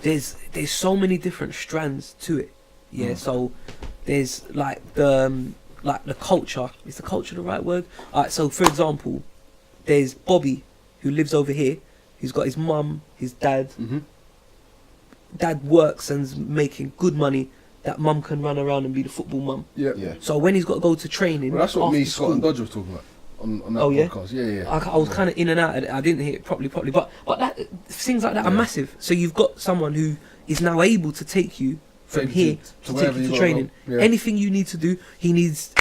there's so many different strands to it. Yeah. So there's like the culture. Is the culture the right word? Alright. So for example, there's Bobby, who lives over here. He's got his mum, his dad. Dad works and's making good money. That mum can run around and be the football mum. Yeah. So when he's got to go to training, Well, that's what me, after Scott, and school- Dodger was talking about on that Oh, yeah? podcast. Yeah. I was kind of in and out of it. I didn't hear it properly, but that things like that are massive. So you've got someone who is now able to take you from Take here you to to take wherever you you to gotta training. go. Yeah. Anything you need to do, he needs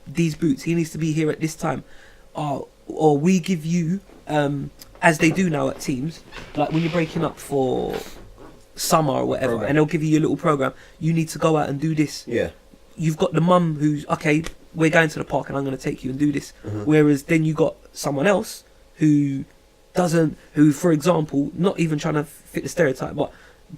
these boots. He needs to be here at this time, or we give you as they do now at teams, like when you're breaking up for summer or whatever, Program. and they'll give you a little program. You need to go out and do this. Yeah. You've got the mum who's okay. We're going to the park and I'm going to take you and do this. Whereas then you got someone else who who, for example, not even trying to fit the stereotype, but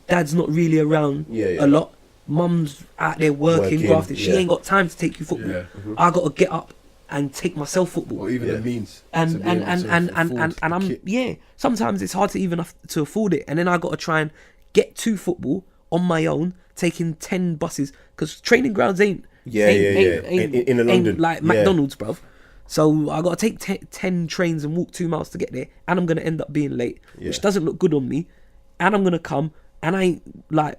dad's not really around Yeah. a lot. Mum's out there working, grafting. She yeah. ain't got time to take you football. Yeah. I got to get up and take myself football. Or even Yeah. the means. And to be able to afford the I'm kit. sometimes it's hard to even to afford it, and then I got to try and get to football on my own, taking 10 buses because training grounds ain't In London, like yeah. McDonald's, bruv. So I got to take 10 trains and walk 2 miles to get there, and I'm gonna end up being late, which Yeah. doesn't look good on me. And I'm gonna come, and I ain't like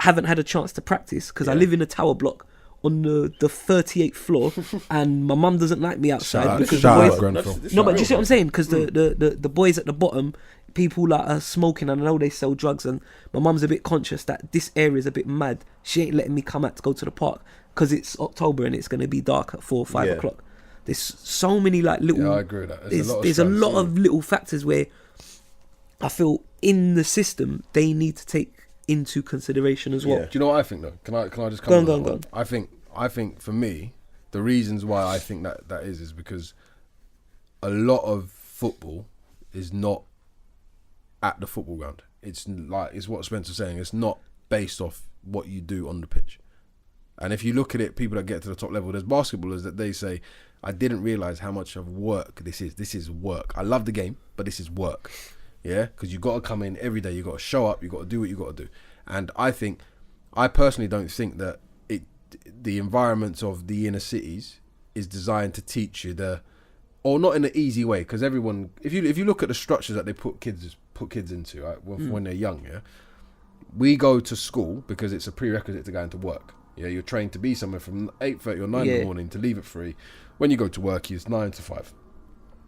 haven't had a chance to practice because I Yeah. live in a tower block on the 38th floor, and my mum doesn't like me outside Shout out- because shout the out boys. Grenfell. No, but do you see what I'm saying? Because the boys at the bottom, people like are smoking, and I know they sell drugs, and my mum's a bit conscious that this area is a bit mad. She ain't letting me come out to go to the park because it's October and it's going to be dark at 4 or 5 Yeah. o'clock. There's so many like little. Yeah, I agree with that. There's a strands, lot yeah. of little factors where I feel in the system they need to take into consideration as well. Yeah. Do you know what I think though? Can I just Go come on. that one? I think for me, the reasons why I think that is because a lot of football is not at the football ground. It's what Spence was saying. It's not based off what you do on the pitch. And if you look at it, people that get to the top level, there's basketballers that they say, I didn't realise how much of work this is. This is work. I love the game, but this is work. Yeah? Because you got to come in every day. You got to show up. You got to do what you got to do. And I personally don't think that the environments of the inner cities is designed to teach you or not in an easy way. Because everyone, if you look at the structures that they put kids into, right, when they're young, yeah, we go to school because it's a prerequisite to go into work. Yeah, you're trained to be somewhere from 8:30 or 9 in the morning to leave at 3. When you go to work, it's 9 to 5.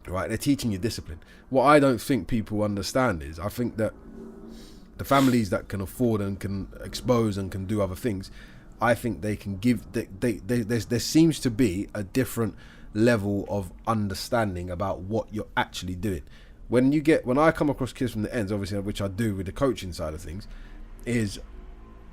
Right, they're teaching you discipline. What I don't think people understand is I think that the families that can afford and can expose and can do other things, I think they can give. There seems to be a different level of understanding about what you're actually doing. When I come across kids from the ends, obviously, which I do with the coaching side of things, is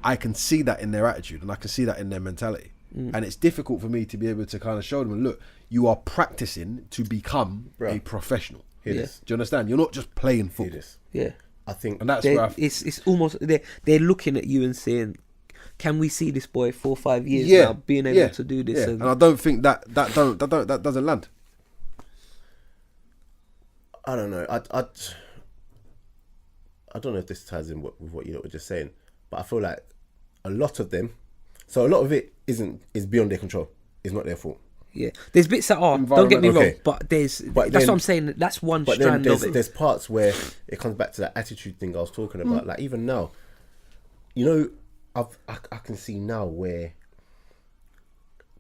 I can see that in their attitude and I can see that in their mentality. And it's difficult for me to be able to kind of show them, look, you are practicing to become a professional. Hear Yeah. this. Do you understand? You're not just playing Hear football. this. Yeah. I think And that's where It's almost they're looking at you and saying, "Can we see this boy 4 or 5 years Yeah, now being able to do this?" Yeah. And And I don't think that doesn't land. I don't know. I don't know if this ties in with what you were just saying, but I feel like a lot of them. So a lot of it is beyond their control. It's not their fault. yeah, there's bits that are. Don't get me wrong, Okay. but that's then- what I'm saying. That's one But then strand of it. there's parts where it comes back to that attitude thing I was talking about. Like even now, you know, I can see now where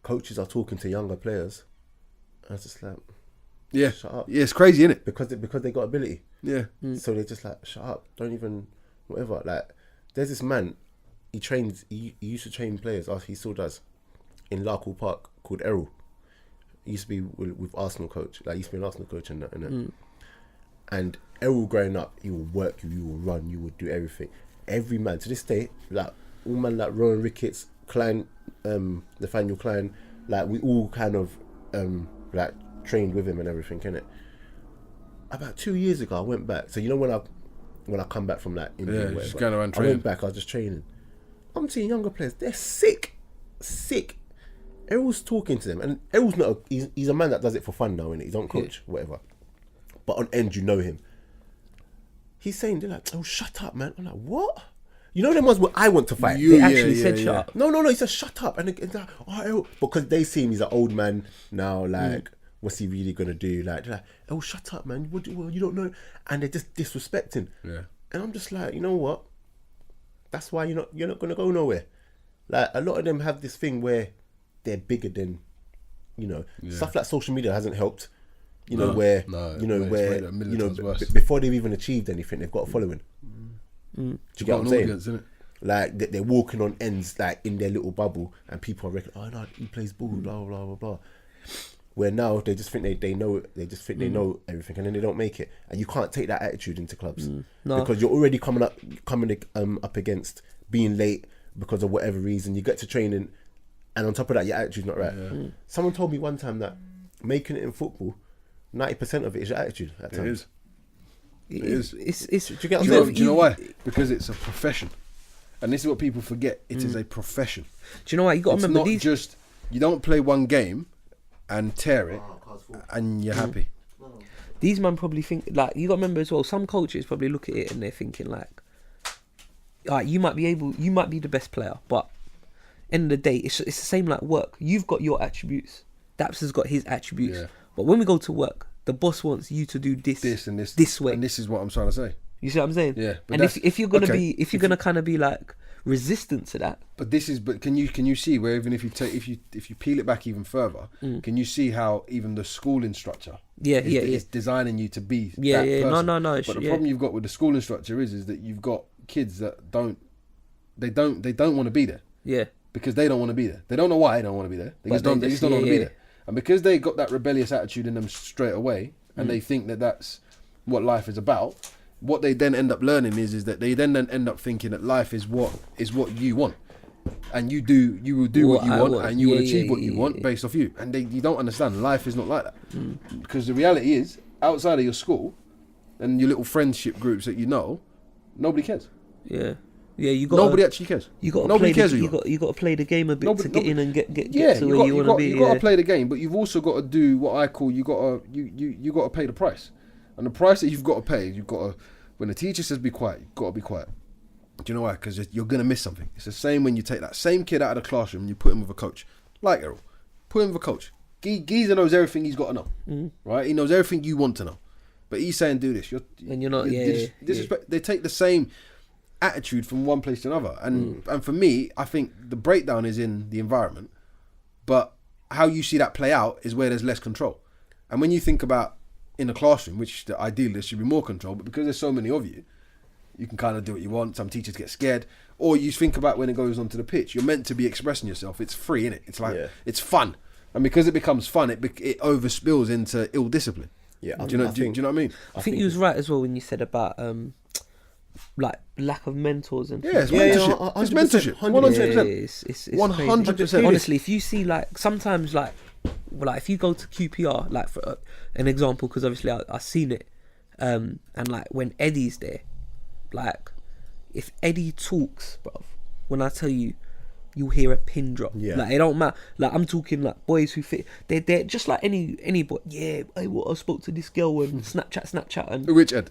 coaches are talking to younger players. And it's just like, Yeah. shut up. Yeah, it's crazy, isn't it? Because they got ability. Yeah. So they're just like, shut up. Don't even whatever. Like there's this man. He used to train players. He still does. In Liverpool Park, called Errol. He used to be with Arsenal coach. Like he used to be an Arsenal coach and that. And Errol growing up, he will work you. You will run. You will do everything. Every man to this day, like all man like Rowan Ricketts, Klein, Nathaniel Klein, like we all kind of like trained with him and everything, innit? About 2 years ago, I went back. So you know when I come back from like India, Yeah, or just whatever, going around I training. went back. I was just training. I'm seeing younger players. They're sick. Errol's talking to them, and Errol's not. He's a man that does it for fun now, innit? He's on coach, whatever. But on end, you know him. He's saying, they're like, "Oh, shut up, man." I'm like, "What?" You know them ones where I want to fight. They actually said shut up. No. He said shut up, and it's like, "Oh, Errol," because they see him. He's an old man now. Like, what's he really gonna do? Like, they're like, "Oh, shut up, man. You don't know," and they're just disrespecting. Yeah. And I'm just like, you know what? That's why you're not gonna go nowhere. Like, a lot of them have this thing where they're bigger than, stuff like social media hasn't helped. Before they've even achieved anything, they've got a following. Do you get what I'm saying? Audience, innit? Like, they're walking on ends, like, in their little bubble, and people are reckoning, "Oh no, he plays ball," blah blah blah blah. Where now they just think they know, they just think they know everything, and then they don't make it. And you can't take that attitude into clubs because you're already coming up against being late because of whatever reason. You get to training, and on top of that, your attitude's not right. Someone told me one time that making it in football, 90% of it is your attitude. At times. It is. It's Do you get what I'm Do saying? you know why? Because it's a profession, and this is what people forget. It is a profession. Do you know what? You got to It's remember not these. just you don't play one game and tear it, and you're happy. These man probably think, like, you got to remember as well, some coaches probably look at it and they're thinking like, you might be the best player, but end of the day, it's the same like work. You've got your attributes. Daps has got his attributes. Yeah. But when we go to work, the boss wants you to do this And this way. and this is what I'm trying to say. You see what I'm saying? Yeah, but And that's- if you're gonna okay, if you're gonna kind of be like resistant to that, But can you see where even if you peel it back even further, can you see how even the schooling structure is designing you to be that person? No. But the problem you've got with the schooling structure is that you've got kids that don't want to be there. Yeah. Because they don't want to be there. They don't know why they don't want to be there. They just don't want to be there. And because they got that rebellious attitude in them straight away, and they think that that's what life is about, what they then end up learning is that they then end up thinking that life is what you want, and you will do what you want, and you will achieve what you want based off you. And you don't understand life is not like that, because the reality is outside of your school and your little friendship groups that nobody cares. Yeah. Yeah, nobody actually cares. Nobody cares. You got to play the game a bit to get in and get to where you want to be. You got to play the game, but you've also got to do what I call you got to pay the price, and the price that you've got to pay, when the teacher says be quiet, you've got to be quiet. Do you know why? Because you're gonna miss something. It's the same when you take that same kid out of the classroom and you put him with a coach, like Errol. Put him with a coach. Geezer knows everything he's got to know, right? He knows everything you want to know, but he's saying do this. And you're not. Disrespect. They take the same attitude from one place to another, and for me, I think the breakdown is in the environment, but how you see that play out is where there's less control. And when you think about in the classroom, which ideally there should be more control, but because there's so many of you, you can kind of do what you want. Some teachers get scared. Or you think about when it goes onto the pitch, you're meant to be expressing yourself. It's free, innit? It's like it's fun, and because it becomes fun, it overspills into ill discipline. Yeah, do you know what I mean? I think you was right as well when you said about like lack of mentors and it's mentorship. It's mentorship. 100%. It's 100%. Honestly, if you see like sometimes like if you go to QPR, like for an example, because obviously I've seen it, and like when Eddie's there, like if Eddie talks, bro, when I tell you, you'll hear a pin drop. Yeah. Like it don't matter. Like I'm talking like boys who fit. They're just like any boy. Yeah, I spoke to this girl and Snapchat and which Ed.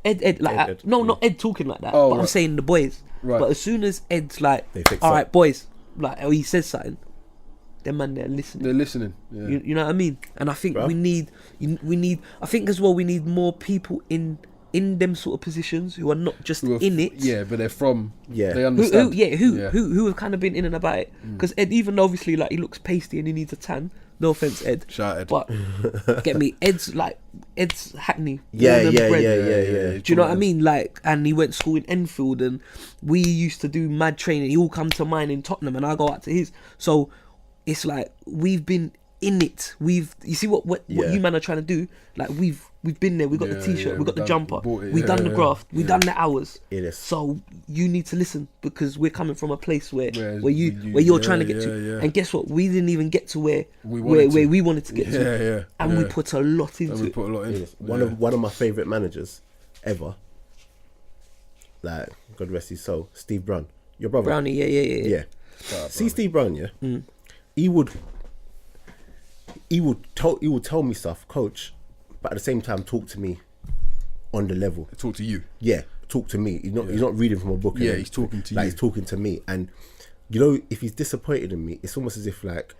Not Ed talking like that. Oh, but right. I'm saying the boys. Right. But as soon as Ed's like, all right, boys, like or he says something, them man they're listening. They're listening. Yeah. You know what I mean? And I think we need. I think as well we need more people in them sort of positions who are not just in it. Yeah, but they're from. Yeah, they understand. Who have kind of been in and about it. Because Ed, even obviously like he looks pasty and he needs a tan. No offense, Ed. Shout Ed. But get me, Ed's Hackney. Yeah. Do you know what I Ed. mean? Like, and he went to school in Enfield, and we used to do mad training. He all come to mine in Tottenham, and I go out to his. So it's like we've been in it. You see what you man are trying to do. Like we've been there. We got the t-shirt. We got the jumper. We done the graft. We done the hours. So you need to listen because we're coming from a place where you're trying to get to. And guess what? We didn't even get to where we wanted to get to. And we put a lot into it. One of my favourite managers ever. Like God rest his soul, Steve Brown. Your brother. Brownie, yeah. See Steve Brown, he would he will tell me stuff, coach, but at the same time talk to me on the level. Talk to you. Yeah, talk to me. He's not reading from a book. Yeah, he's talking to you. He's talking to me, and you know, if he's disappointed in me, it's almost as if like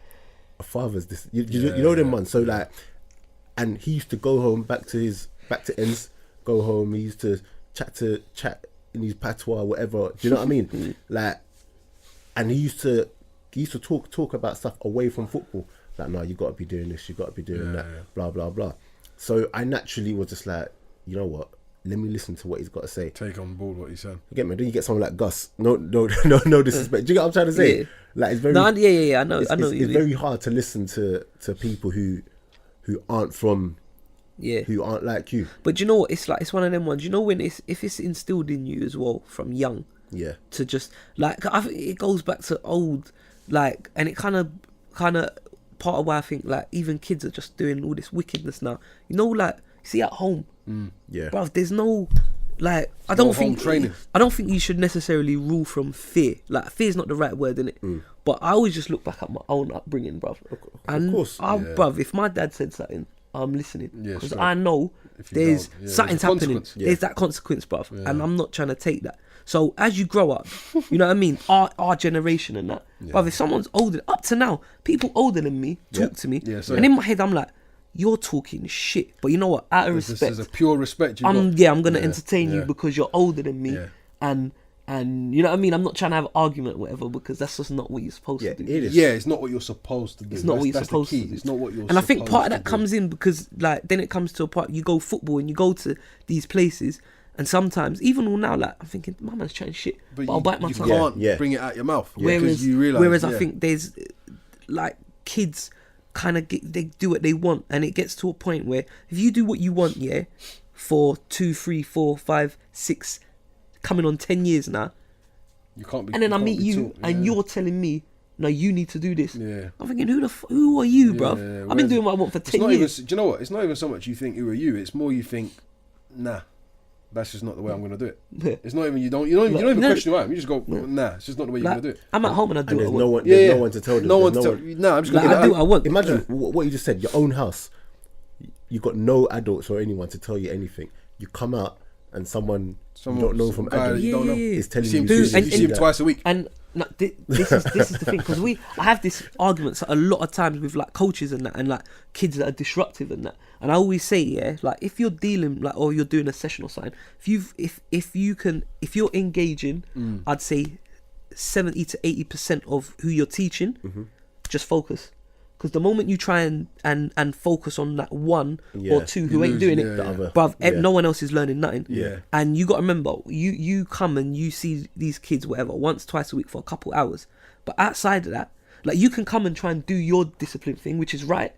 a father's this. You know them man. So like, and he used to go home back to ends. Go home. He used to chat in his patois, whatever. Do you know what I mean? Like, and he used to talk about stuff away from football. Like, no, you got to be doing this. You got to be doing that. Yeah. Blah blah blah. So I naturally was just like, you know what? Let me listen to what he's got to say. Take on board what he's saying. You get me? Then you get someone like Gus. No disrespect. Do you get what I'm trying to say? Yeah. Like, it's very. No, yeah. I know. It's very hard to listen to people who aren't from. Yeah. Who aren't like you. But you know what? It's like, it's one of them ones. You know, when if it's instilled in you as well from young. Yeah. To just like, I think it goes back to old, like, and it kind of part of why I think like even kids are just doing all this wickedness now. You know, like, see at home. Yeah. Bruv, there's no, like, I don't think you should necessarily rule from fear. Like, fear's not the right word, innit? But I always just look back at my own upbringing, bruv. Of course. Bruv, if my dad said something, I'm listening. Because straight. I know there's something's happening. Yeah. There's that consequence, bruv. Yeah. And I'm not trying to take that. So as you grow up, you know what I mean? Our generation and that. Bruv, if someone's older, up to now, people older than me talk to me. Yeah, and in my head, I'm like, you're talking shit. But you know what? Out of respect. This is a pure respect I'm going to entertain you because you're older than me. Yeah. And you know what I mean? I'm not trying to have an argument or whatever, because that's just not what you're supposed to do. It is. Yeah, it's not what you're supposed to do. It's not what you're supposed to do. It's not what you're And I think part of that comes in because, like, then it comes to a part, you go football and you go to these places, and sometimes, even all now, like, I'm thinking, my man's chatting shit, but I'll bite my tongue. You can't bring it out your mouth. Whereas I think there's, like, kids kind of they do what they want, and it gets to a point where if you do what you want, for 2, 3, 4, 5, 6, coming on 10 years now, you can't be, and then I meet you and you're telling me, no, you need to do this. I'm thinking, who are you, bruv? I've been doing what I want for 10 years. Do you know what? It's not even so much you think who are you. It's more you think, nah, that's just not the way I'm going to do it. It's not even you don't even question who I am. You just go, nah, it's just not the way you're going to do it. I'm at home and I do what I want. There's no one to tell them. No one to tell. Nah, I'm just going to do what I want. Imagine what you just said. Your own house. You got no adults or anyone to tell you anything. You come out and someone you don't know from adults you don't know is telling you. You see him twice a week. And no, this is the thing, because I have this argument a lot of times with like coaches and that, and like kids that are disruptive and that. And I always say, like, if you're dealing like, or you're doing a session or something, if you're engaging, I'd say 70 to 80% of who you're teaching, just focus. Because the moment you try and focus on that one or two who ain't doing it, bruv, no one else is learning nothing. And you got to remember, you come and you see these kids, whatever, once, twice a week for a couple hours. But outside of that, like, you can come and try and do your discipline thing, which is right.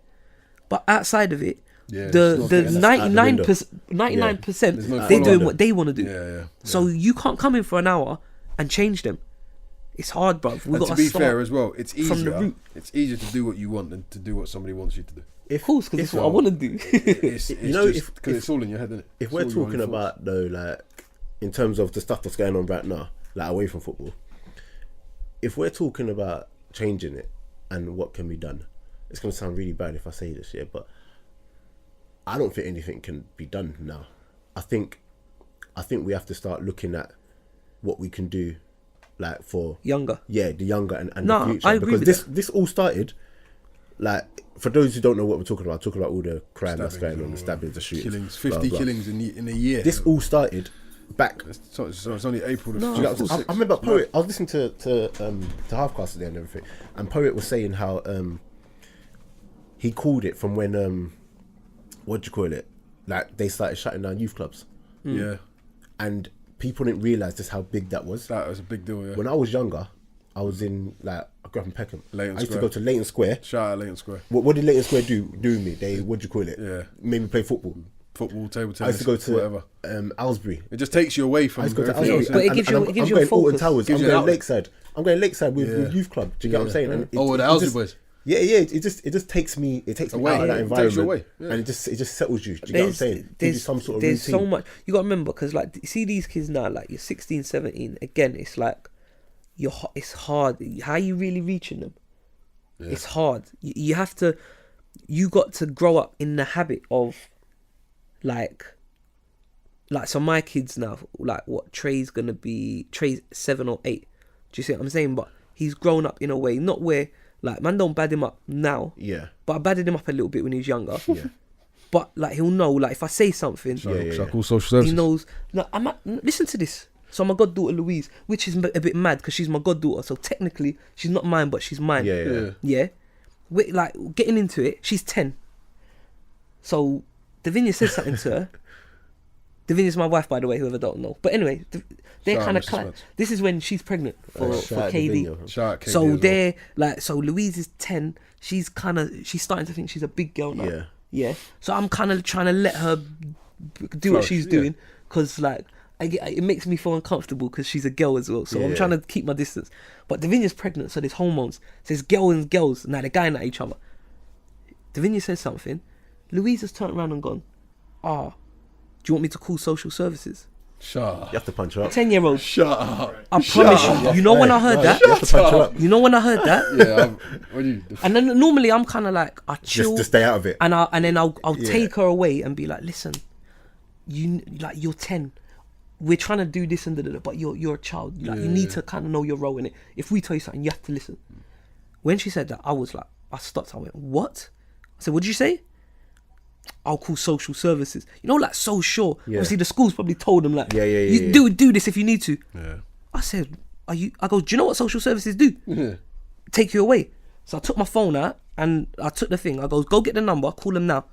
But outside of it, the 99%, they're doing what they want to do. So you can't come in for an hour and change them. It's hard, bruv. And to be fair as well, it's easier. It's easier to do what you want than to do what somebody wants you to do. Of course, because it's what I want to do. Because it's all in your head, isn't it? If we're talking about, though, like, in terms of the stuff that's going on right now, like, away from football, if we're talking about changing it and what can be done, it's going to sound really bad if I say this, but I don't think anything can be done now. I think we have to start looking at what we can do, like, for the younger and the future. I agree because this all started, like, for those who don't know what we're talking about all the crime that's going on, the stabbings, the shootings, killings, 50 killings in a year. This all started back. So it's only April. I remember Poet. I was listening to Halfcast today and everything, and Poet was saying how he called it from when what do you call it? Like, they started shutting down youth clubs. And people didn't realise just how big that was. That was a big deal, When I was younger, I was in, like, I grew up in Peckham. I used to Square. go to Leighton Square. Shout out Leighton Square. What did Leighton Square do me? They, what do you call it? Made me play football. Table tennis. I used to go to whatever. Aylesbury. It just takes you away from everything else. But it gives you a focus. Towers. I'm going Lakeside. with youth club. Do you get what I'm saying? And the Aylesbury boys. Yeah. It just takes me away, out of that environment, and it just settles you. Do you get what I'm saying? Gives you some sort of there's routine. so much you got to remember, because, like, you see these kids now, like, you're 16, 17. Again, it's like it's hard. How are you really reaching them? It's hard. You have to you got to grow up in the habit of like so my kids now, like what Trey's 7 or 8. Do you see what I'm saying? But he's grown up in a way, not where like man don't bad him up now. Yeah. But I badded him up a little bit when he was younger. Yeah. But like he'll know, like if I say something, Should I call social services? he knows. No, listen to this. So my goddaughter Louise, which is a bit mad because she's my goddaughter. So technically she's not mine, but she's mine. Yeah. We're, like getting into it. She's 10. So Davinia says something to her. Davinia's my wife, by the way, whoever don't know. But anyway, they're kind of this is when she's pregnant for KD. Shout out KD So as they're like, so Louise is 10. She's starting to think she's a big girl now. Yeah. Yeah. So I'm kind of trying to let her do what she's doing because like it makes me feel uncomfortable because she's a girl as well. So I'm trying to keep my distance. But Davinia's pregnant, so there's hormones. So there's girls and girls. Now they're going at each other. Davinia says something. Louise has turned around and gone, do you want me to call social services? Shut up. You have to punch her up. 10-year-old. Shut up. I promise you. You know when I heard that? You have to punch her up. You know when I heard that? Yeah. And then normally I'm kind of like, I chill. Just to stay out of it. And then I'll take her away and be like, listen, you're 10. We're trying to do this and da, but you're a child. Like you need to kind of know your role in it. If we tell you something, you have to listen. When she said that, I was like, I stopped. I went, what? I said, what did you say? I'll call social services. You know, like so sure. Yeah. Obviously the school's probably told them like, yeah. do this if you need to. Yeah. I said, I go, do you know what social services do? Yeah. Take you away. So I took my phone out and I took the thing. I goes, go get the number, call them now.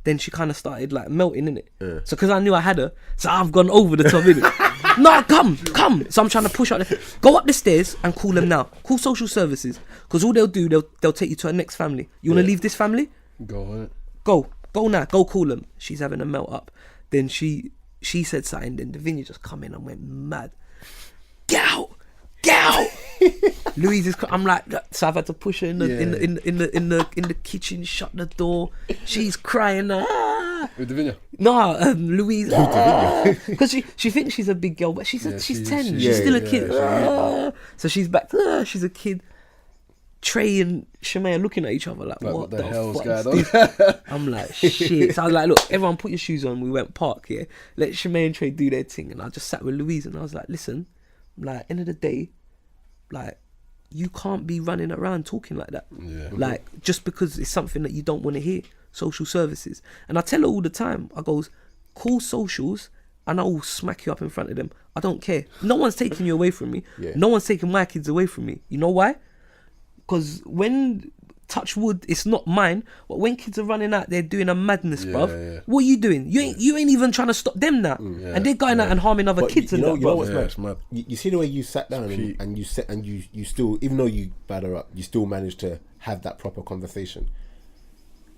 Then she kind of started like melting in it. Yeah. So because I knew I had her, so I've gone over the top in it. No, come. So I'm trying to push out. Go up the stairs and call them now. Call social services because all they'll do, they'll take you to her next family. You want to leave this family? Go on it. Go now. Go call them. She's having a melt up. Then she said something. Then Davinia just come in and went mad. Get out. Louise is. I'm like, so I've had to push her in the kitchen. Shut the door. She's crying. With Davinia? No, Louise. Because she thinks she's a big girl, but she's 10. She's still a kid. So she's back. She's a kid. Trey and Shemay are looking at each other like what the hell's going on? I'm like, shit. So I was like, look, everyone put your shoes on. We went park here. Let Shemay and Trey do their thing. And I just sat with Louise and I was like, listen, like, end of the day, like, you can't be running around talking like that. Yeah. Like, just because it's something that you don't want to hear. Social services. And I tell her all the time, I goes, call socials and I will smack you up in front of them. I don't care. No one's taking you away from me. Yeah. No one's taking my kids away from me. You know why? Because when, touch wood, it's not mine, but when kids are running out there doing a madness, bruv, what are you doing? You ain't even trying to stop them now. And they're going out and harming other kids and that, you know what's it's mad? mad. You see the way you sat down and you still, even though you bad her up, you still managed to have that proper conversation.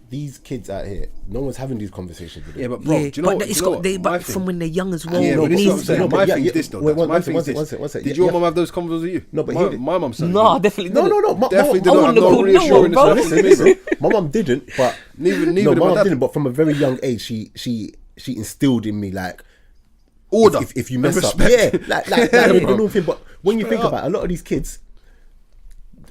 These kids out here, no one's having these conversations with them. Yeah, but bro, do you know what? But from when they're young as well. Yeah, but this is what I'm saying. My thing is this though. My thing is One this. sec. Did your mum have those conversations with you? No, but my mum said. No, definitely didn't. No. Definitely did I not have wouldn't no have reassuring called no one, this to me, bro. My mum didn't, but Neither no, did my my mum dad. didn't. But from a very young age, she instilled in me like Order. If you mess up, respect. like Yeah, the bro. normal thing. But when you Straight think up. about it, a lot of these kids,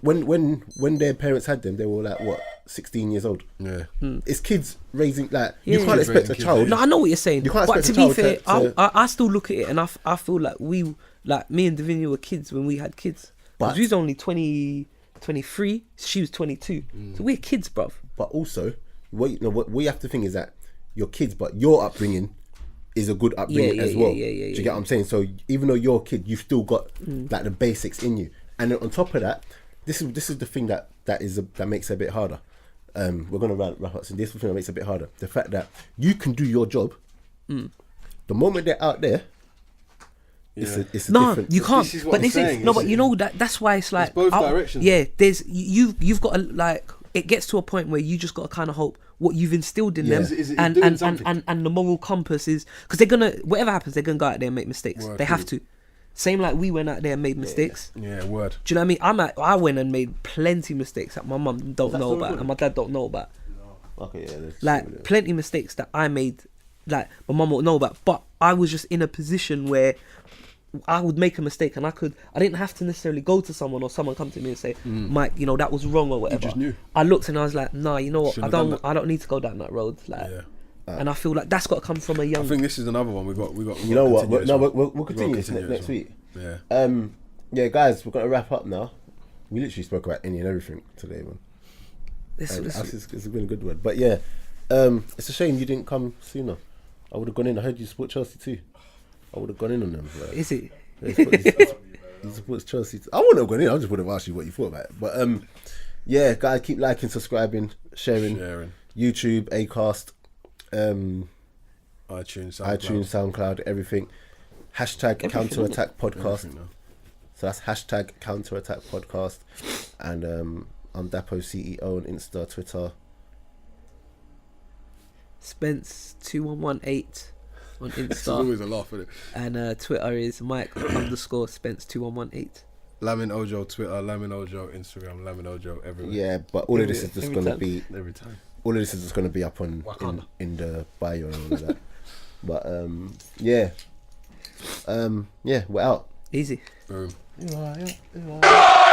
when their parents had them, they were like what 16 years old. Yeah. It's kids raising like Yeah. you can't Kids expect a raising child. kids. No, I know what you're saying. You can't But expect to a be fair, child I still look at it and I feel like me and Davinia were kids when we had kids. But- But we was only 23, she was 22. So we're kids, bruv. But also, what you have to think is that your kids, but your upbringing is a good upbringing as well. Do you get what I'm saying? So even though you're a kid, you've still got like the basics in you. And then on top of that, this is the thing that makes it a bit harder. We're gonna wrap up. So this is the thing that makes it a bit harder. The fact that you can do your job. The moment they're out there, it's a different. You can't. This is what But I'm this saying, is no. But isn't you it? know that's why it's like both directions. Yeah, there's you've got to like. It gets to a point where you just got to kind of hope what you've instilled in them, Is it and doing and, something? and the moral compass is because they're gonna whatever happens, they're gonna go out there and make mistakes. Word, they have to. Same like we went out there and made mistakes. Yeah, word. Do you know what I mean? I went and made plenty mistakes that my mum don't that know still about good? and my dad don't know about. Okay, yeah. Like plenty mistakes that I made, like my mum won't know about. But I was just in a position where I would make a mistake, and I didn't have to necessarily go to someone or someone come to me and say, Mike, you know, that was wrong or whatever. just knew. I looked and I was like, nah, you know what, Shouldn't have done that. I don't need to go down that road. Like, and I feel like that's got to come from a young. I think this is another one we got. You know what? We'll continue this next week. Yeah. Yeah, guys, we're gonna wrap up now. We literally spoke about any and everything today, man. It's been a good one, but yeah, it's a shame you didn't come sooner. I would have gone in. I heard you support Chelsea too. I would have gone in on them. Like, Is it? He supports Chelsea too. I wouldn't have gone in. I just would have asked you what you thought about it. But yeah, guys, keep liking, subscribing, sharing. YouTube, Acast, iTunes, SoundCloud, everything. Hashtag Counterattack Podcast. So that's hashtag Counterattack Podcast. And I'm Dapo CEO on Insta, Twitter. Spence 2118 on Insta. It's always a laugh, isn't it? And Twitter is Mike_Spence 2118. Lamin Ojo Twitter, Lamin Ojo Instagram, Lamin Ojo everywhere. Yeah, but all of this is just going to be every time. All of this is just going to be up on in the bio and all of that. But yeah, we're out. Easy. Boom. Yeah.